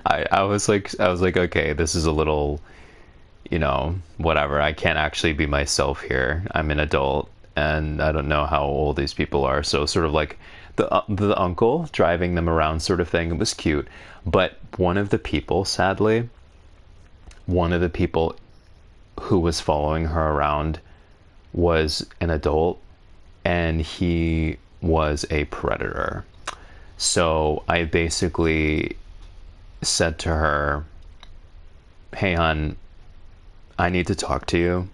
I was like, okay, this is a little, you know, whatever. I can't actually be myself here. I'm an adult and I don't know how old these people are. So sort of like the uncle driving them around sort of thing. It was cute. But one of the people, sadly, one of the people who was following her around was an adult, and he was a predator. So I basically said to her, "Hey, hon, I need to talk to you.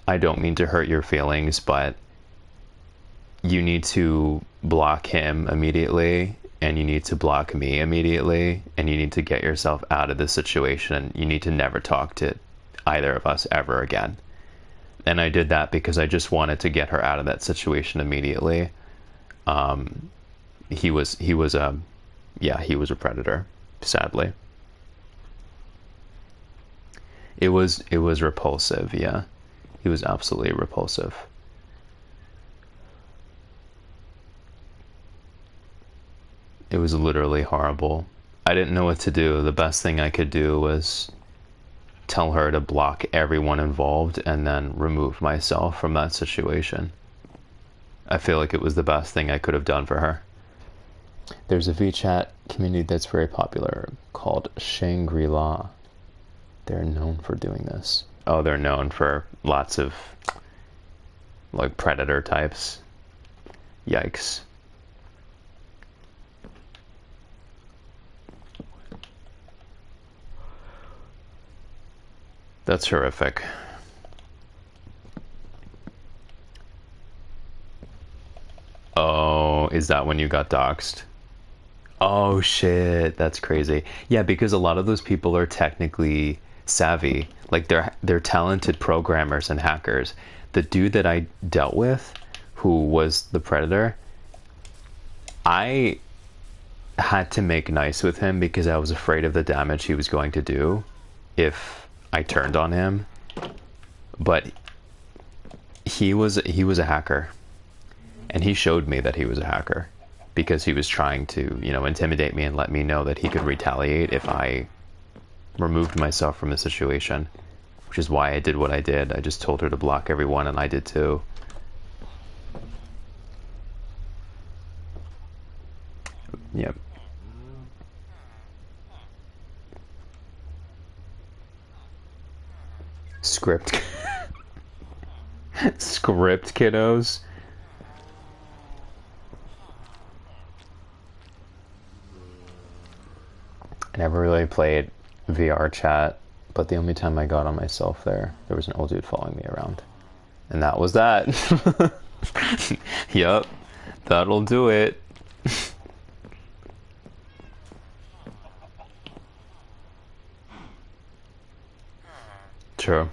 I don't mean to hurt your feelings, but you need to block him immediately, and you need to block me immediately, and you need to get yourself out of this situation. You need to never talk to either of us ever again." And I did that because I just wanted to get her out of that situation immediately. He was a predator, sadly. It was repulsive, yeah. He was absolutely repulsive. It was literally horrible. I didn't know what to do. The best thing I could do was tell her to block everyone involved and then remove myself from that situation. I feel like it was the best thing I could have done for her. There's a VChat community that's very popular called Shangri-La. They're known for doing this. Oh, they're known for lots of like predator types. Yikes. That's horrific. Oh, is that when you got doxxed? Oh shit, that's crazy. Yeah, because a lot of those people are technically savvy. Like they're talented programmers and hackers. The dude that I dealt with, who was the predator, I had to make nice with him because I was afraid of the damage he was going to do if I turned on him. But he was a hacker. And he showed me that he was a hacker because he was trying to, intimidate me and let me know that he could retaliate if I removed myself from the situation, which is why I did what I did. I just told her to block everyone, and I did too. Yep. Script. Script, kiddos. I never really played VR chat, but the only time I got on myself there was an old dude following me around. And that was that. Yup, that'll do it. True.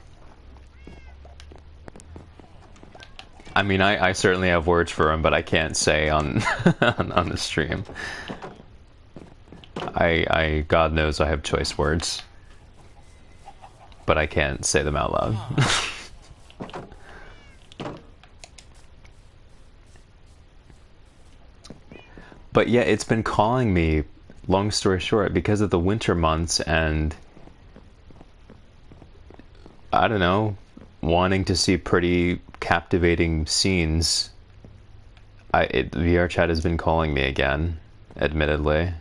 I mean, I certainly have words for him, but I can't say on on the stream. God knows I have choice words, but I can't say them out loud. But yeah, it's been calling me, long story short, because of the winter months and, I don't know, wanting to see pretty captivating scenes. VR chat has been calling me again, admittedly.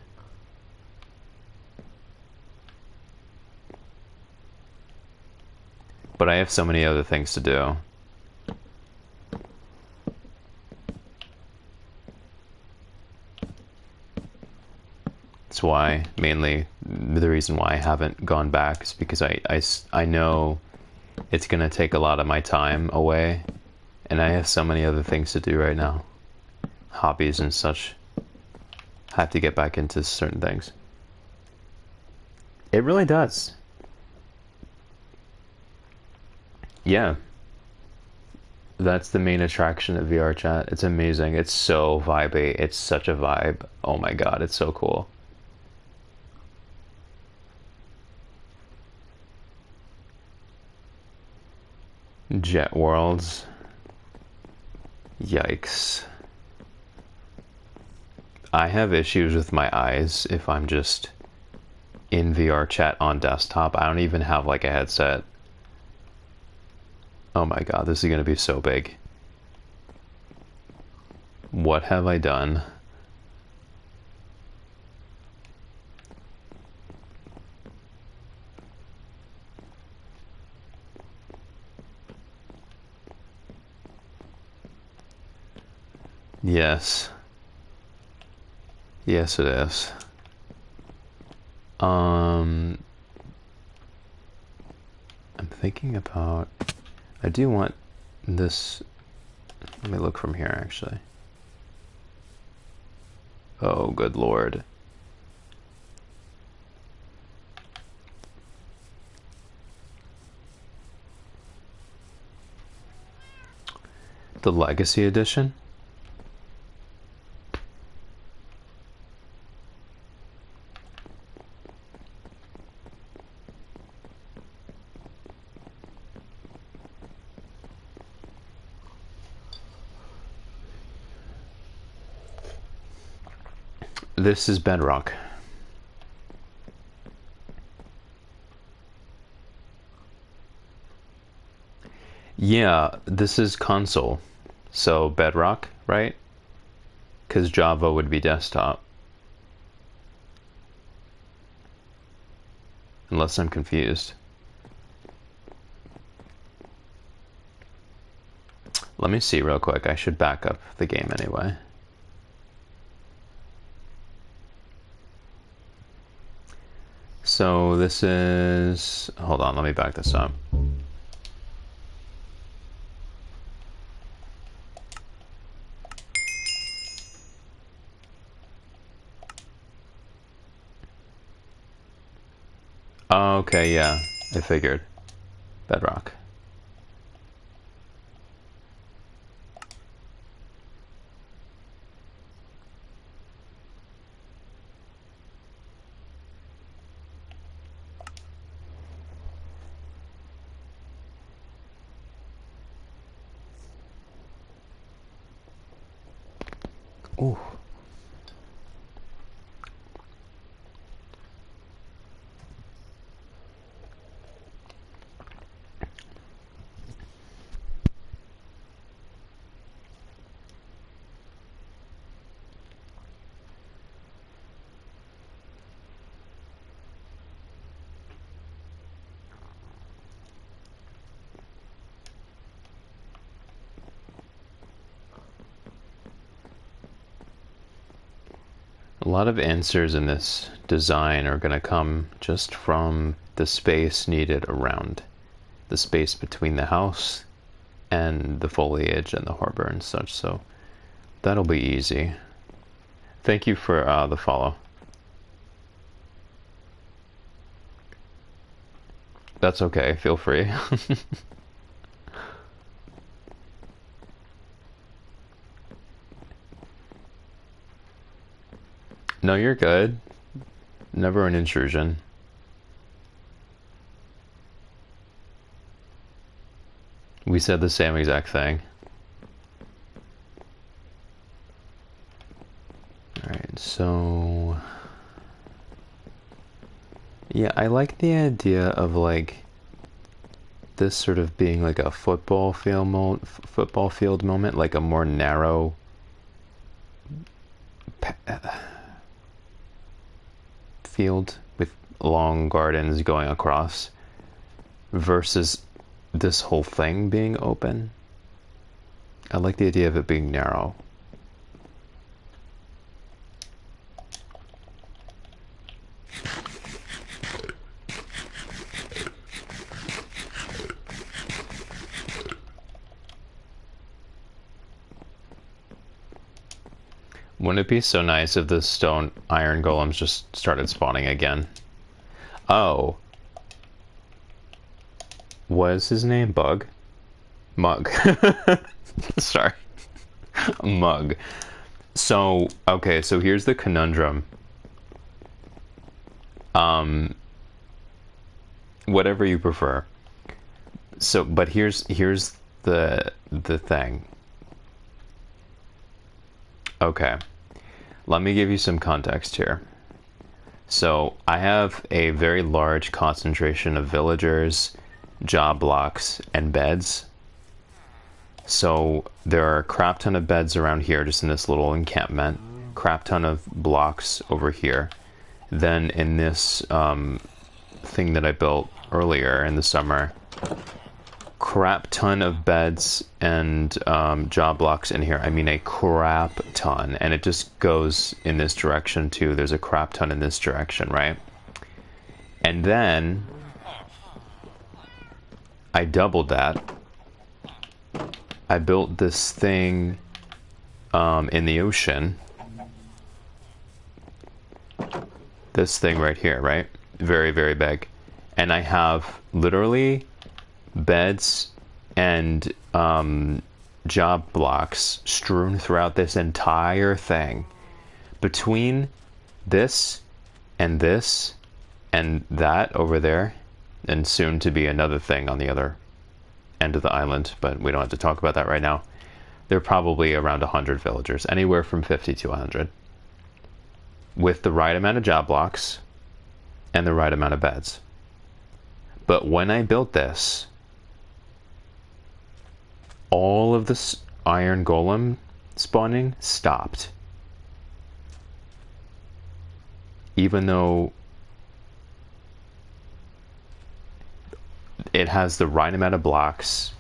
But I have so many other things to do. That's why, mainly, the reason why I haven't gone back is because I know it's going to take a lot of my time away, and I have so many other things to do right now. Hobbies and such. I have to get back into certain things. It really does. Yeah. That's the main attraction of VR chat. It's amazing. It's so vibey. It's such a vibe. Oh my god, it's so cool. Jet Worlds. Yikes. I have issues with my eyes if I'm just in VR chat on desktop. I don't even have like a headset. Oh my god, this is gonna be so big. What have I done? Yes. Yes, it is. I'm thinking about... I do want this... Let me look from here, actually. Oh, good lord. The Legacy Edition? This is Bedrock. Yeah, this is console. So Bedrock, right? Because Java would be desktop. Unless I'm confused. Let me see real quick. I should back up the game anyway. So this is... Hold on, let me back this up. Okay, yeah, I figured. Bedrock. Ooh. A lot of answers in this design are going to come just from the space needed around. The space between the house and the foliage and the harbor and such, so that'll be easy. Thank you for the follow. That's okay, feel free. No, you're good. Never an intrusion. We said the same exact thing. Alright, so... Yeah, I like the idea of, like, this sort of being like a football field moment, like a more narrow... field with long gardens going across versus this whole thing being open. I like the idea of it being narrow. Wouldn't it be so nice if the stone iron golems just started spawning again? Oh. What is his name? Bug? Mug. Sorry. Mug. So, okay, so here's the conundrum. Whatever you prefer. So, but here's the thing. Okay. Let me give you some context here. So I have a very large concentration of villagers, job blocks, and beds. So there are a crap ton of beds around here, just in this little encampment. Crap ton of blocks over here. Then in this thing that I built earlier in the summer, crap ton of beds and job blocks in here. I mean a crap ton. And it just goes in this direction too. There's a crap ton in this direction, right? And then I doubled that. I built this thing in the ocean. This thing right here, right? Very, very big. And I have literally beds and job blocks strewn throughout this entire thing. Between this and that over there, and soon to be another thing on the other end of the island, but we don't have to talk about that right now. There are probably around 100 villagers, anywhere from 50 to 100, with the right amount of job blocks and the right amount of beds. But when I built this, all of this iron golem spawning stopped. Even though it has the right amount of blocks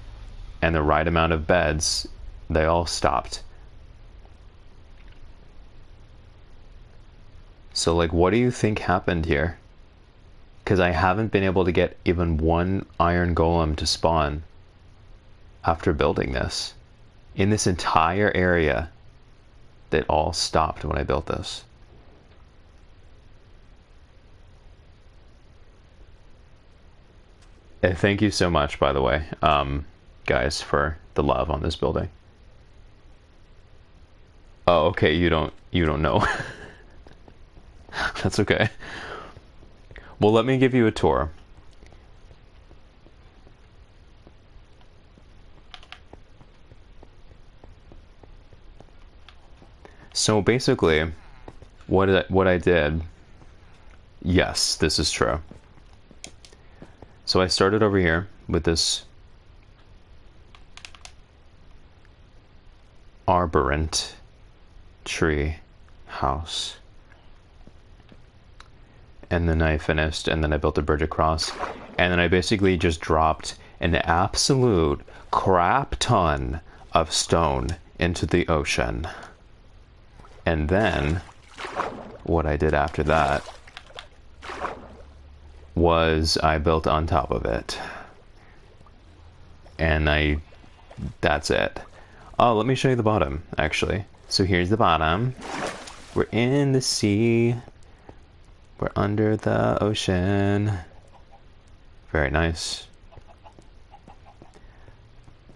and the right amount of beds, they all stopped. So, like, what do you think happened here? Because I haven't been able to get even one iron golem to spawn after building this. In this entire area, they all stopped when I built this. Thank you so much, by the way, guys, for the love on this building. Oh, okay, you don't know. That's okay. Well, let me give you a tour. So basically, what I did, yes, this is true. So I started over here with this arborant tree house. And then I finished, and then I built a bridge across. And then I basically just dropped an absolute crap ton of stone into the ocean. And then what I did after that was I built on top of it. And that's it. Oh, let me show you the bottom, actually. So here's the bottom. We're in the sea. We're under the ocean. Very nice.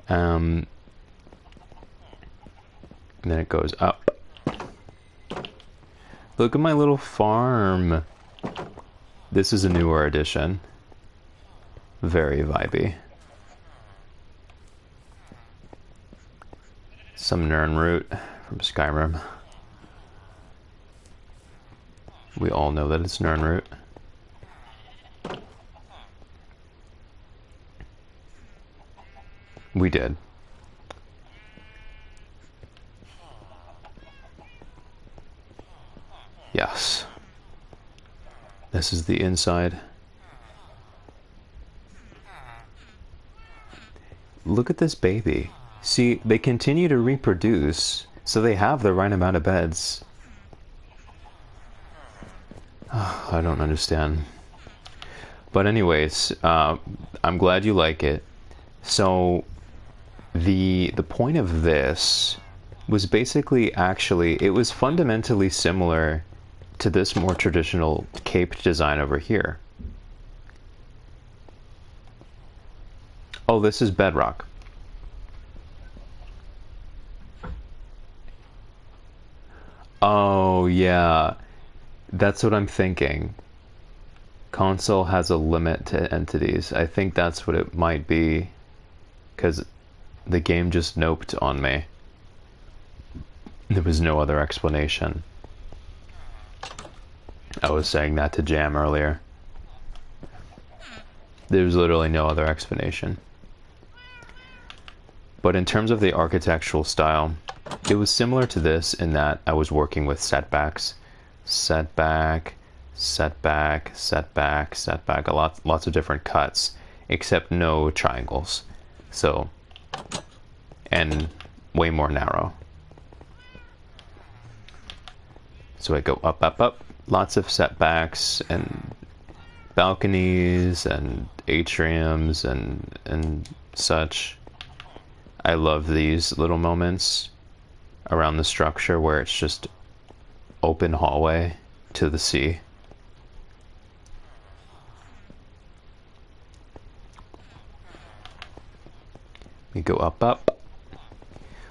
And then it goes up. Look at my little farm. This is a newer edition. Very vibey. Some Nirnroot from Skyrim. We all know that it's Nirnroot. We did. Yes. This is the inside. Look at this baby. See, they continue to reproduce, so they have the right amount of beds. Oh, I don't understand. But anyways, I'm glad you like it. So, the point of this was basically, actually, it was fundamentally similar to this more traditional caped design over here. Oh, this is bedrock. Oh, yeah. That's what I'm thinking. Console has a limit to entities. I think that's what it might be. Because the game just noped on me. There was no other explanation. I was saying that to Jam earlier. There was literally no other explanation. But in terms of the architectural style, it was similar to this in that I was working with setbacks. Setback, setback, setback, setback, lots of different cuts, except no triangles. So, and way more narrow. So I go up, up, up, lots of setbacks and balconies and atriums and such. I love these little moments around the structure where it's just open hallway to the sea. We go up, up.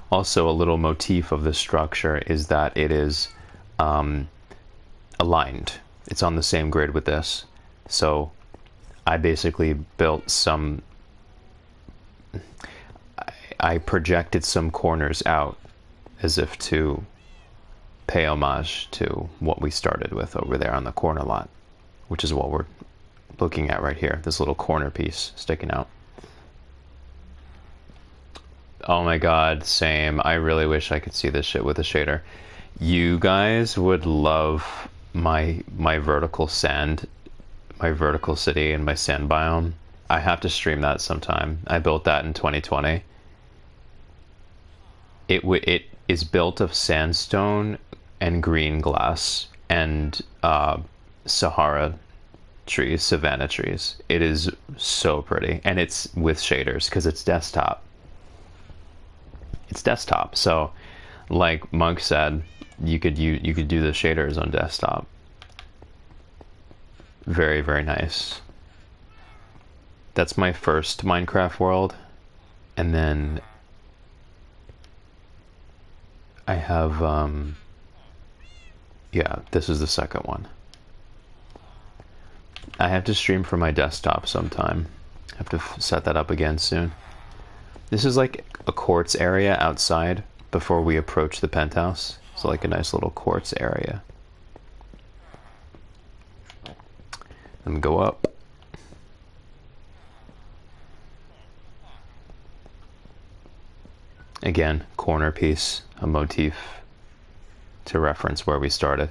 Also, a little motif of the structure is that it is aligned. It's on the same grid with this. So I basically built some, I projected some corners out as if to pay homage to what we started with over there on the corner lot, which is what we're looking at right here, this little corner piece sticking out. Oh my god, same. I really wish I could see this shit with a shader. You guys would love my vertical sand, my vertical city and my sand biome. I have to stream that sometime. I built that in 2020. It is built of sandstone and green glass and Sahara trees, savanna trees. It is so pretty, and it's with shaders because it's desktop. It's desktop, so like Monk said, you could do the shaders on desktop. Very, very nice. That's my first Minecraft world, and then I have yeah, this is the second one. I have to stream from my desktop sometime. I have to set that up again soon. This is like a quartz area outside before we approach the penthouse. So like a nice little quartz area. And go up. Again, corner piece, a motif to reference where we started.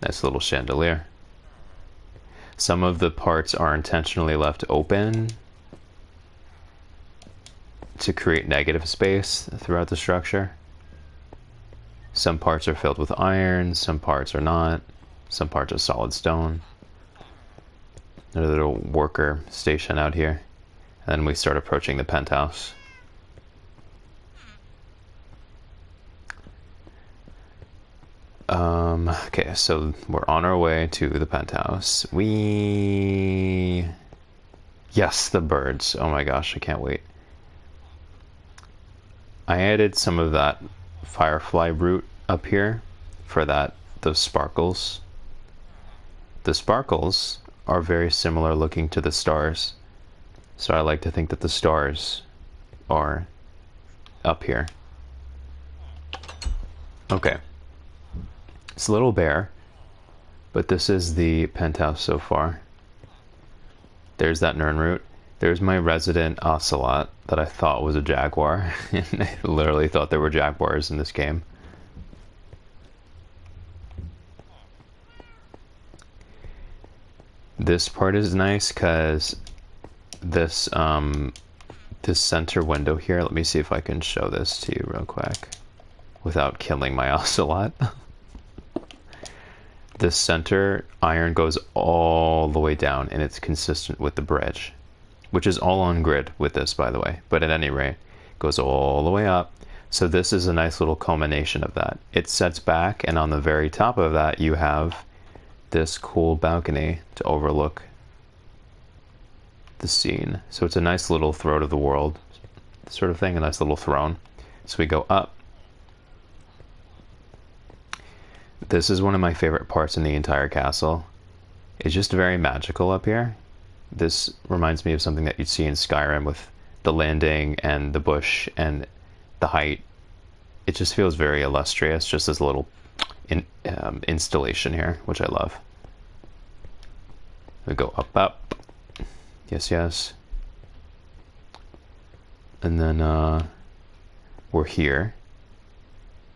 Nice little chandelier. Some of the parts are intentionally left open to create negative space throughout the structure. Some parts are filled with iron, some parts are not, some parts are solid stone. There's a little worker station out here. And then we start approaching the penthouse. Okay, so we're on our way to the penthouse. Yes, the birds. Oh my gosh, I can't wait. I added some of that firefly root up here for those sparkles. The sparkles are very similar looking to the stars. So I like to think that the stars are up here. Okay. It's a little bare, but this is the penthouse so far. There's that Nernroot. There's my resident ocelot that I thought was a jaguar. And I literally thought there were jaguars in this game. This part is nice because this this center window here, let me see if I can show this to you real quick without killing my ocelot. This center iron goes all the way down, and it's consistent with the bridge, which is all on grid with this, by the way. But at any rate, it goes all the way up. So this is a nice little culmination of that. It sets back, and on the very top of that, you have this cool balcony to overlook the scene. So it's a nice little throat of the world sort of thing, a nice little throne. So we go up. This is one of my favorite parts in the entire castle. It's just very magical up here. This reminds me of something that you'd see in Skyrim with the landing and the bush and the height. It just feels very illustrious, just this little installation here, which I love. We go up, up. Yes, yes. And then were here.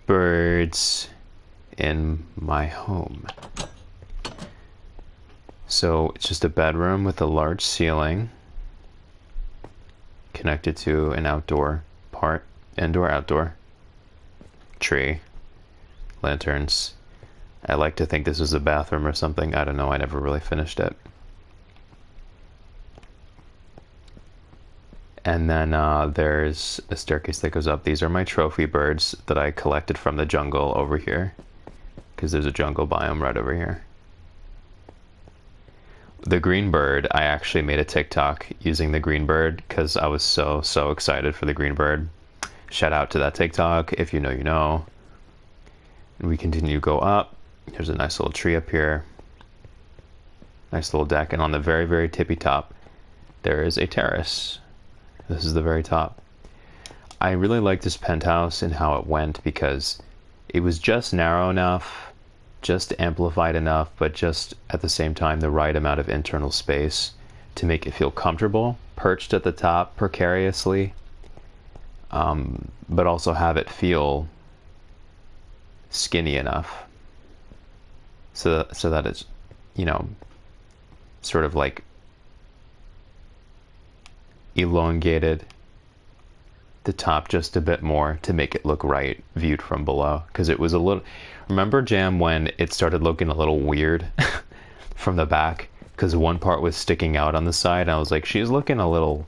Birds in my home. So it's just a bedroom with a large ceiling connected to an outdoor part, indoor, outdoor, tree, lanterns. I like to think this was a bathroom or something. I don't know, I never really finished it. And then there's a staircase that goes up. These are my trophy birds that I collected from the jungle over here, because there's a jungle biome right over here. The green bird, I actually made a TikTok using the green bird because I was so excited for the green bird. Shout out to that TikTok. If you know, you know. And we continue to go up. There's a nice little tree up here. Nice little deck. And on the very, very tippy top, there is a terrace. This is the very top. I really like this penthouse and how it went because it was just narrow enough, just amplified enough, but just at the same time the right amount of internal space to make it feel comfortable, perched at the top precariously, but also have it feel skinny enough so that it's, you know, sort of like elongated the top just a bit more to make it look right viewed from below, because it was a little, remember Jam when it started looking a little weird from the back because one part was sticking out on the side, and I was like, she's looking a little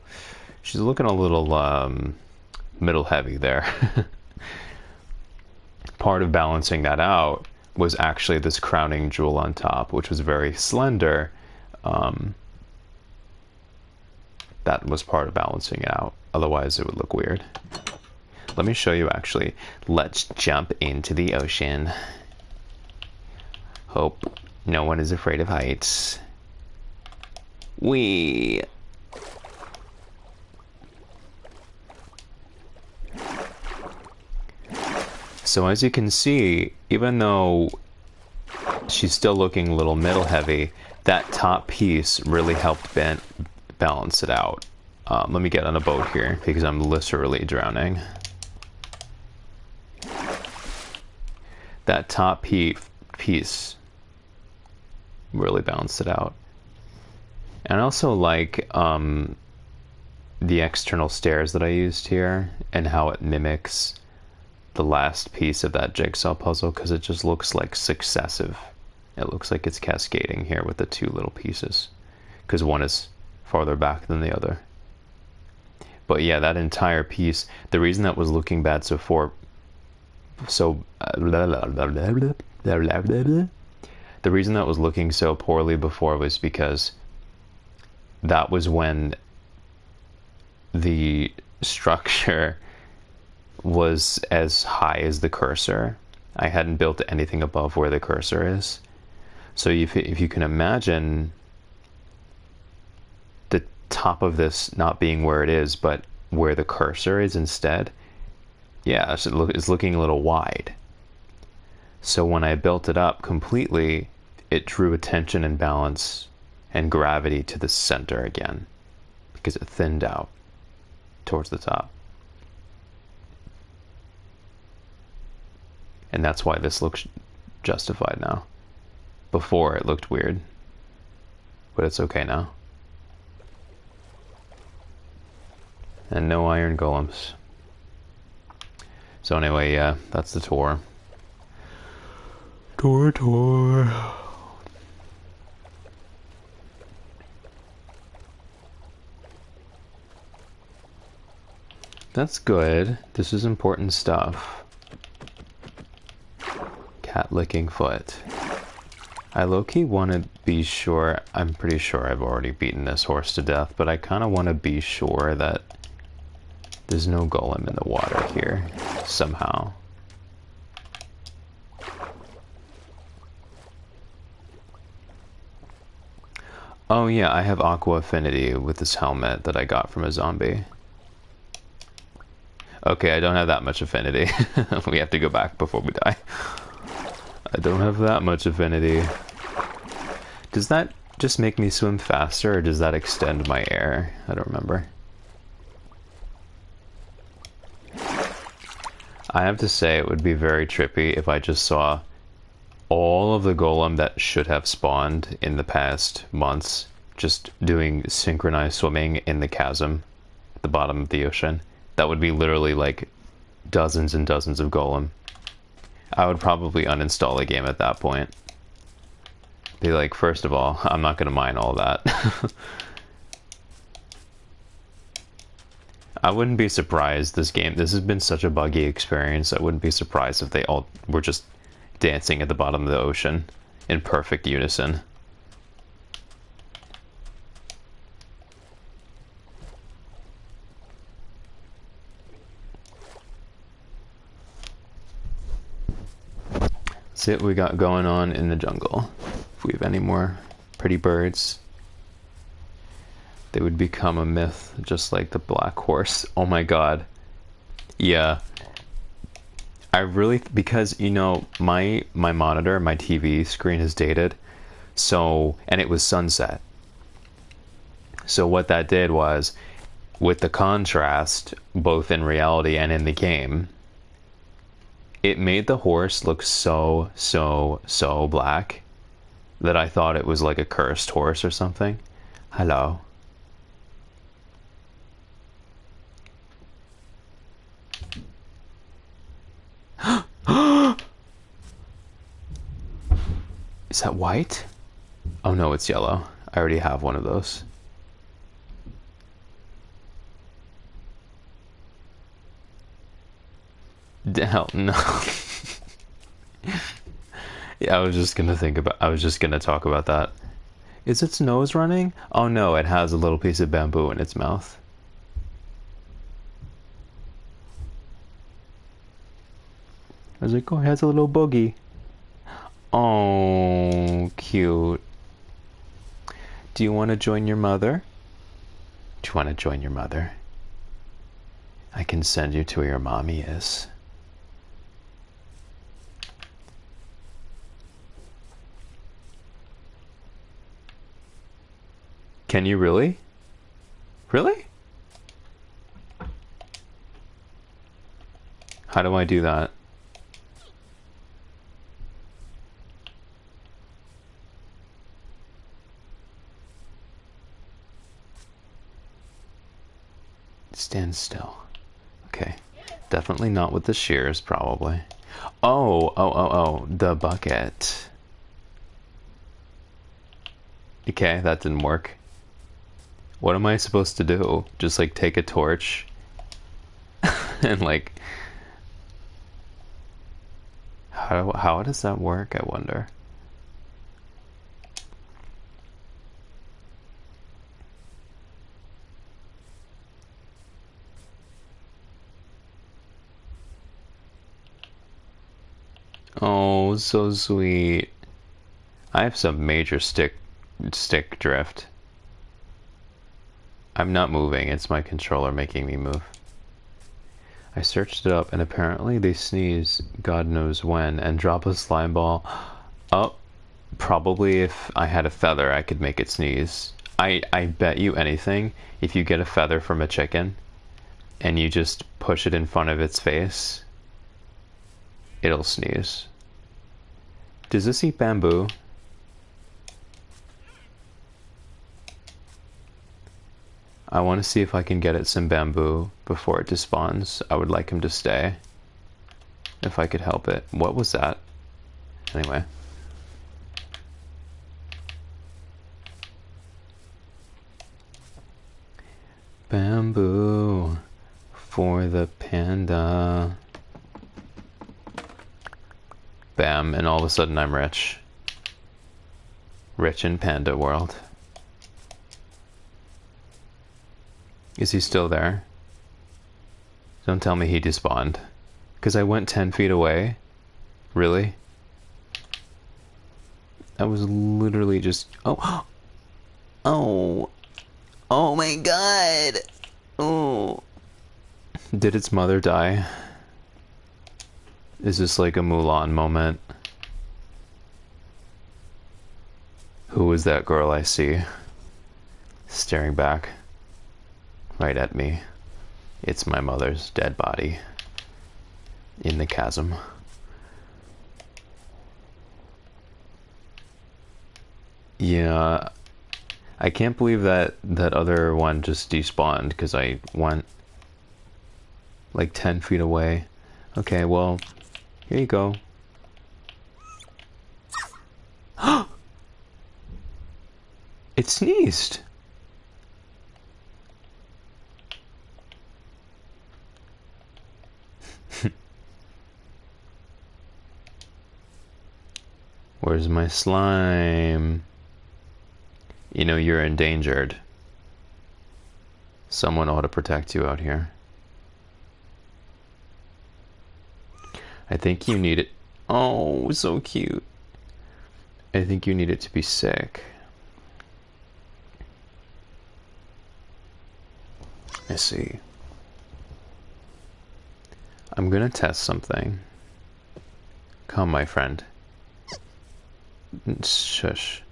middle heavy there. Part of balancing that out was actually this crowning jewel on top, which was very slender. That was part of balancing it out. Otherwise, it would look weird. Let me show you, actually. Let's jump into the ocean. Hope no one is afraid of heights. Whee! So as you can see, even though she's still looking a little middle heavy, that top piece really helped balance it out. Let me get on a boat here because I'm literally drowning. That top piece really balanced it out. And I also like the external stairs that I used here and how it mimics the last piece of that jigsaw puzzle, because it just looks like successive. It looks like it's cascading here with the two little pieces, because one is farther back than the other. But yeah, that entire piece, the reason that was looking bad the reason that was looking so poorly before was because that was when the structure was as high as the cursor. I hadn't built anything above where the cursor is. So if you can imagine the top of this not being where it is, but where the cursor is instead, yeah, it's looking a little wide. So when I built it up completely, it drew attention and balance and gravity to the center again, because it thinned out towards the top. And that's why this looks justified now. Before it looked weird, but it's okay now. And no iron golems. So anyway, yeah, that's the tour. Tour. That's good. This is important stuff. Cat licking foot. I low-key want to be sure, I'm pretty sure I've already beaten this horse to death, but I kind of want to be sure that there's no golem in the water here, somehow. Oh yeah, I have aqua affinity with this helmet that I got from a zombie. Okay, I don't have that much affinity. We have to go back before we die. I don't have that much affinity. Does that just make me swim faster, or does that extend my air? I don't remember. I have to say it would be very trippy if I just saw all of the golem that should have spawned in the past months just doing synchronized swimming in the chasm at the bottom of the ocean. That would be literally like dozens and dozens of golem. I would probably uninstall the game at that point. Be like, first of all, I'm not going to mine all that. I wouldn't be surprised this has been such a buggy experience. I wouldn't be surprised if they all were just dancing at the bottom of the ocean in perfect unison. See what we got going on in the jungle. If we have any more pretty birds, they would become a myth, just like the black horse. Oh my god. Yeah. I really, because, you know, my monitor, my TV screen is dated, so, and it was sunset. So what that did was, with the contrast, both in reality and in the game, it made the horse look so black that I thought it was like a cursed horse or something. Hello. Is that white? Oh no, it's yellow. I already have one of those. Hell no. Yeah, I was just gonna talk about that. Is its nose running? Oh no, it has a little piece of bamboo in its mouth. I was like, oh, it has a little boogie. Oh, cute. Do you want to join your mother? Do you want to join your mother? I can send you to where your mommy is. Can you really? Really? How do I do that? Stand still. Okay. Definitely not with the shears, probably. Oh, the bucket. Okay, that didn't work. What am I supposed to do? Just like take a torch and like how does that work, I wonder? Oh, so sweet. I have some major stick drift. I'm not moving, it's my controller making me move. I searched it up and apparently they sneeze God knows when and drop a slime ball. Oh, probably if I had a feather I could make it sneeze. I bet you anything, if you get a feather from a chicken and you just push it in front of its face, it'll sneeze. Does this eat bamboo? I want to see if I can get it some bamboo before it despawns. I would like him to stay, if I could help it. What was that? Anyway. Bamboo for the panda. Bam, and all of a sudden I'm rich. Rich in panda world. Is he still there? Don't tell me he despawned. Because I went 10 feet away. Really? I was literally just... Oh! Oh! Oh my god! Oh! Did its mother die? Is this like a Mulan moment? Who is that girl I see? Staring back. Right at me. It's my mother's dead body. in the chasm. Yeah, I can't believe that that other one just despawned because I went like 10 feet away. Okay, well, here you go. It sneezed. Where's my slime? You know, you're endangered. Someone ought to protect you out here. I think you need it. Oh, so cute. I think you need it to be sick. I see. I'm gonna test something. Come, my friend. Shush.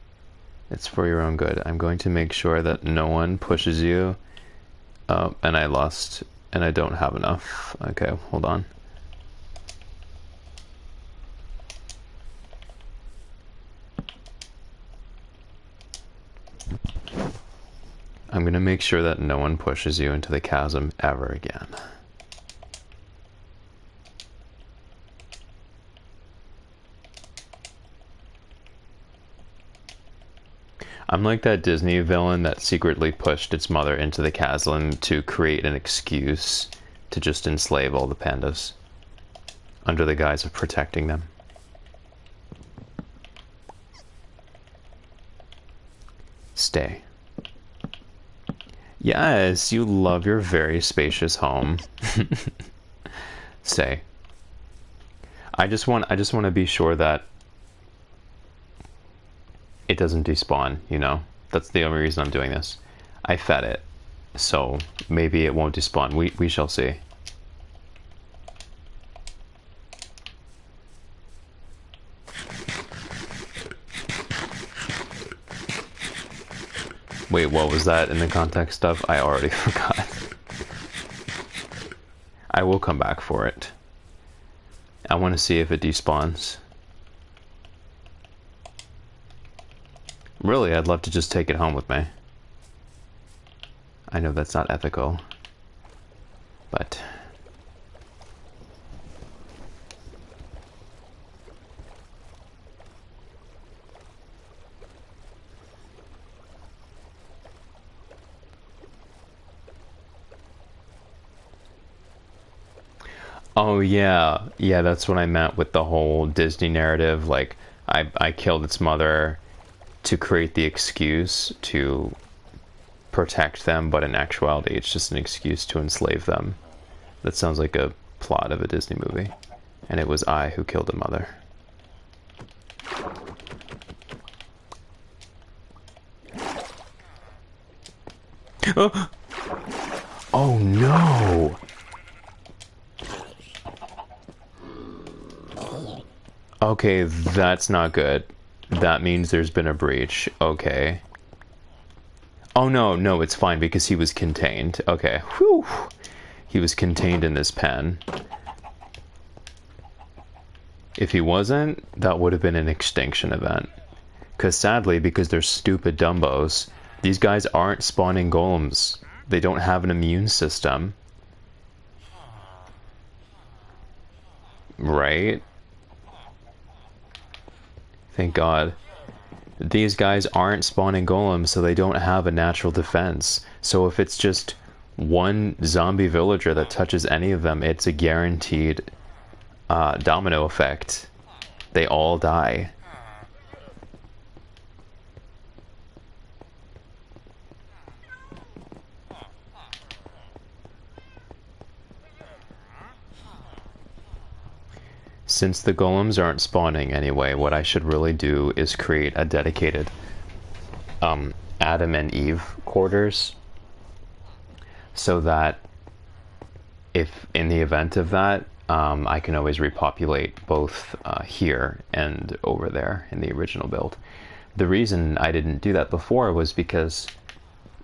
It's for your own good. I'm going to make sure that no one pushes you. And I lost, and I don't have enough. Okay, hold on. I'm gonna make sure that no one pushes you into the chasm ever again. I'm like that Disney villain that secretly pushed its mother into the chasm to create an excuse to just enslave all the pandas under the guise of protecting them. Stay. Yes, you love your very spacious home. Stay. I just want to be sure that it doesn't despawn, you know? That's the only reason I'm doing this. I fed it, so maybe it won't despawn. We shall see. Wait, what was that in the context of? I already forgot. I will come back for it. I want to see if it despawns. Really, I'd love to just take it home with me. I know that's not ethical, but... Oh yeah, yeah, that's what I meant with the whole Disney narrative. Like, I killed its mother to create the excuse to protect them, but in actuality, it's just an excuse to enslave them. That sounds like a plot of a Disney movie. And it was I who killed the mother. Oh, oh no! Okay, that's not good. That means there's been a breach. Okay. Oh no, no, it's fine because he was contained. Okay. Whew. He was contained in this pen. If he wasn't, that would have been an extinction event. Because sadly, because they're stupid dumbos, these guys aren't spawning golems. They don't have an immune system. Right? Thank God. These guys aren't spawning golems, so they don't have a natural defense. So if it's just one zombie villager that touches any of them, it's a guaranteed domino effect. They all die. Since the golems aren't spawning anyway, what I should really do is create a dedicated Adam and Eve quarters, so that if in the event of that, I can always repopulate both here and over there in the original build. The reason I didn't do that before was because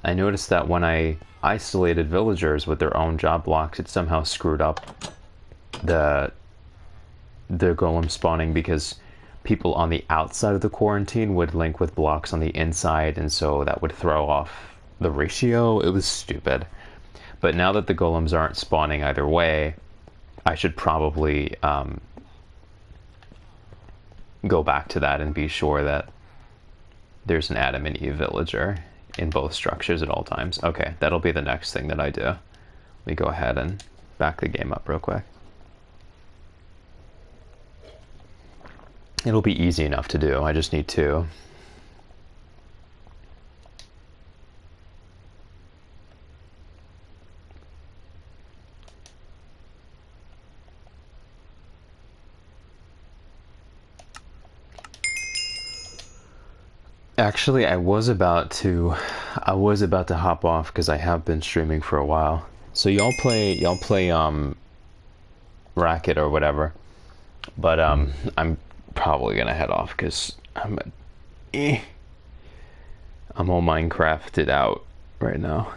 I noticed that when I isolated villagers with their own job blocks, it somehow screwed up the the golem spawning because people on the outside of the quarantine would link with blocks on the inside, and so that would throw off the ratio. It was stupid. But now that the golems aren't spawning either way, I should probably go back to that and be sure that there's an Adam and Eve villager in both structures at all times. Okay, that'll be the next thing that I do. Let me go ahead and back the game up real quick. It'll be easy enough to do. I just need to. Actually, I was about to hop off because I have been streaming for a while. So y'all play Racket or whatever. But I'm probably gonna head off because I'm all Minecrafted out right now.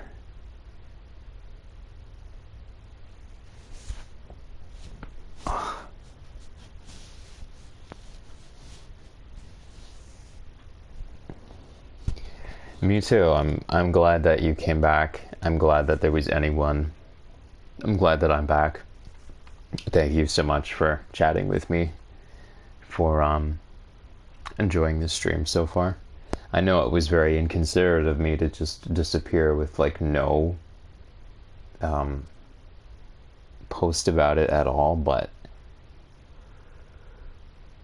Me too. I'm glad that you came back. I'm glad that there was anyone. I'm glad that I'm back. Thank you so much for chatting with me, for enjoying this stream so far. I know it was very inconsiderate of me to just disappear with like no post about it at all, but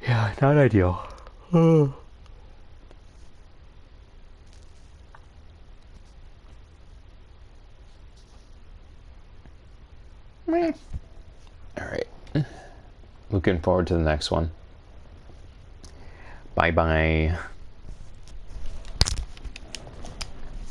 yeah, not ideal. All right. Looking forward to the next one. Bye bye.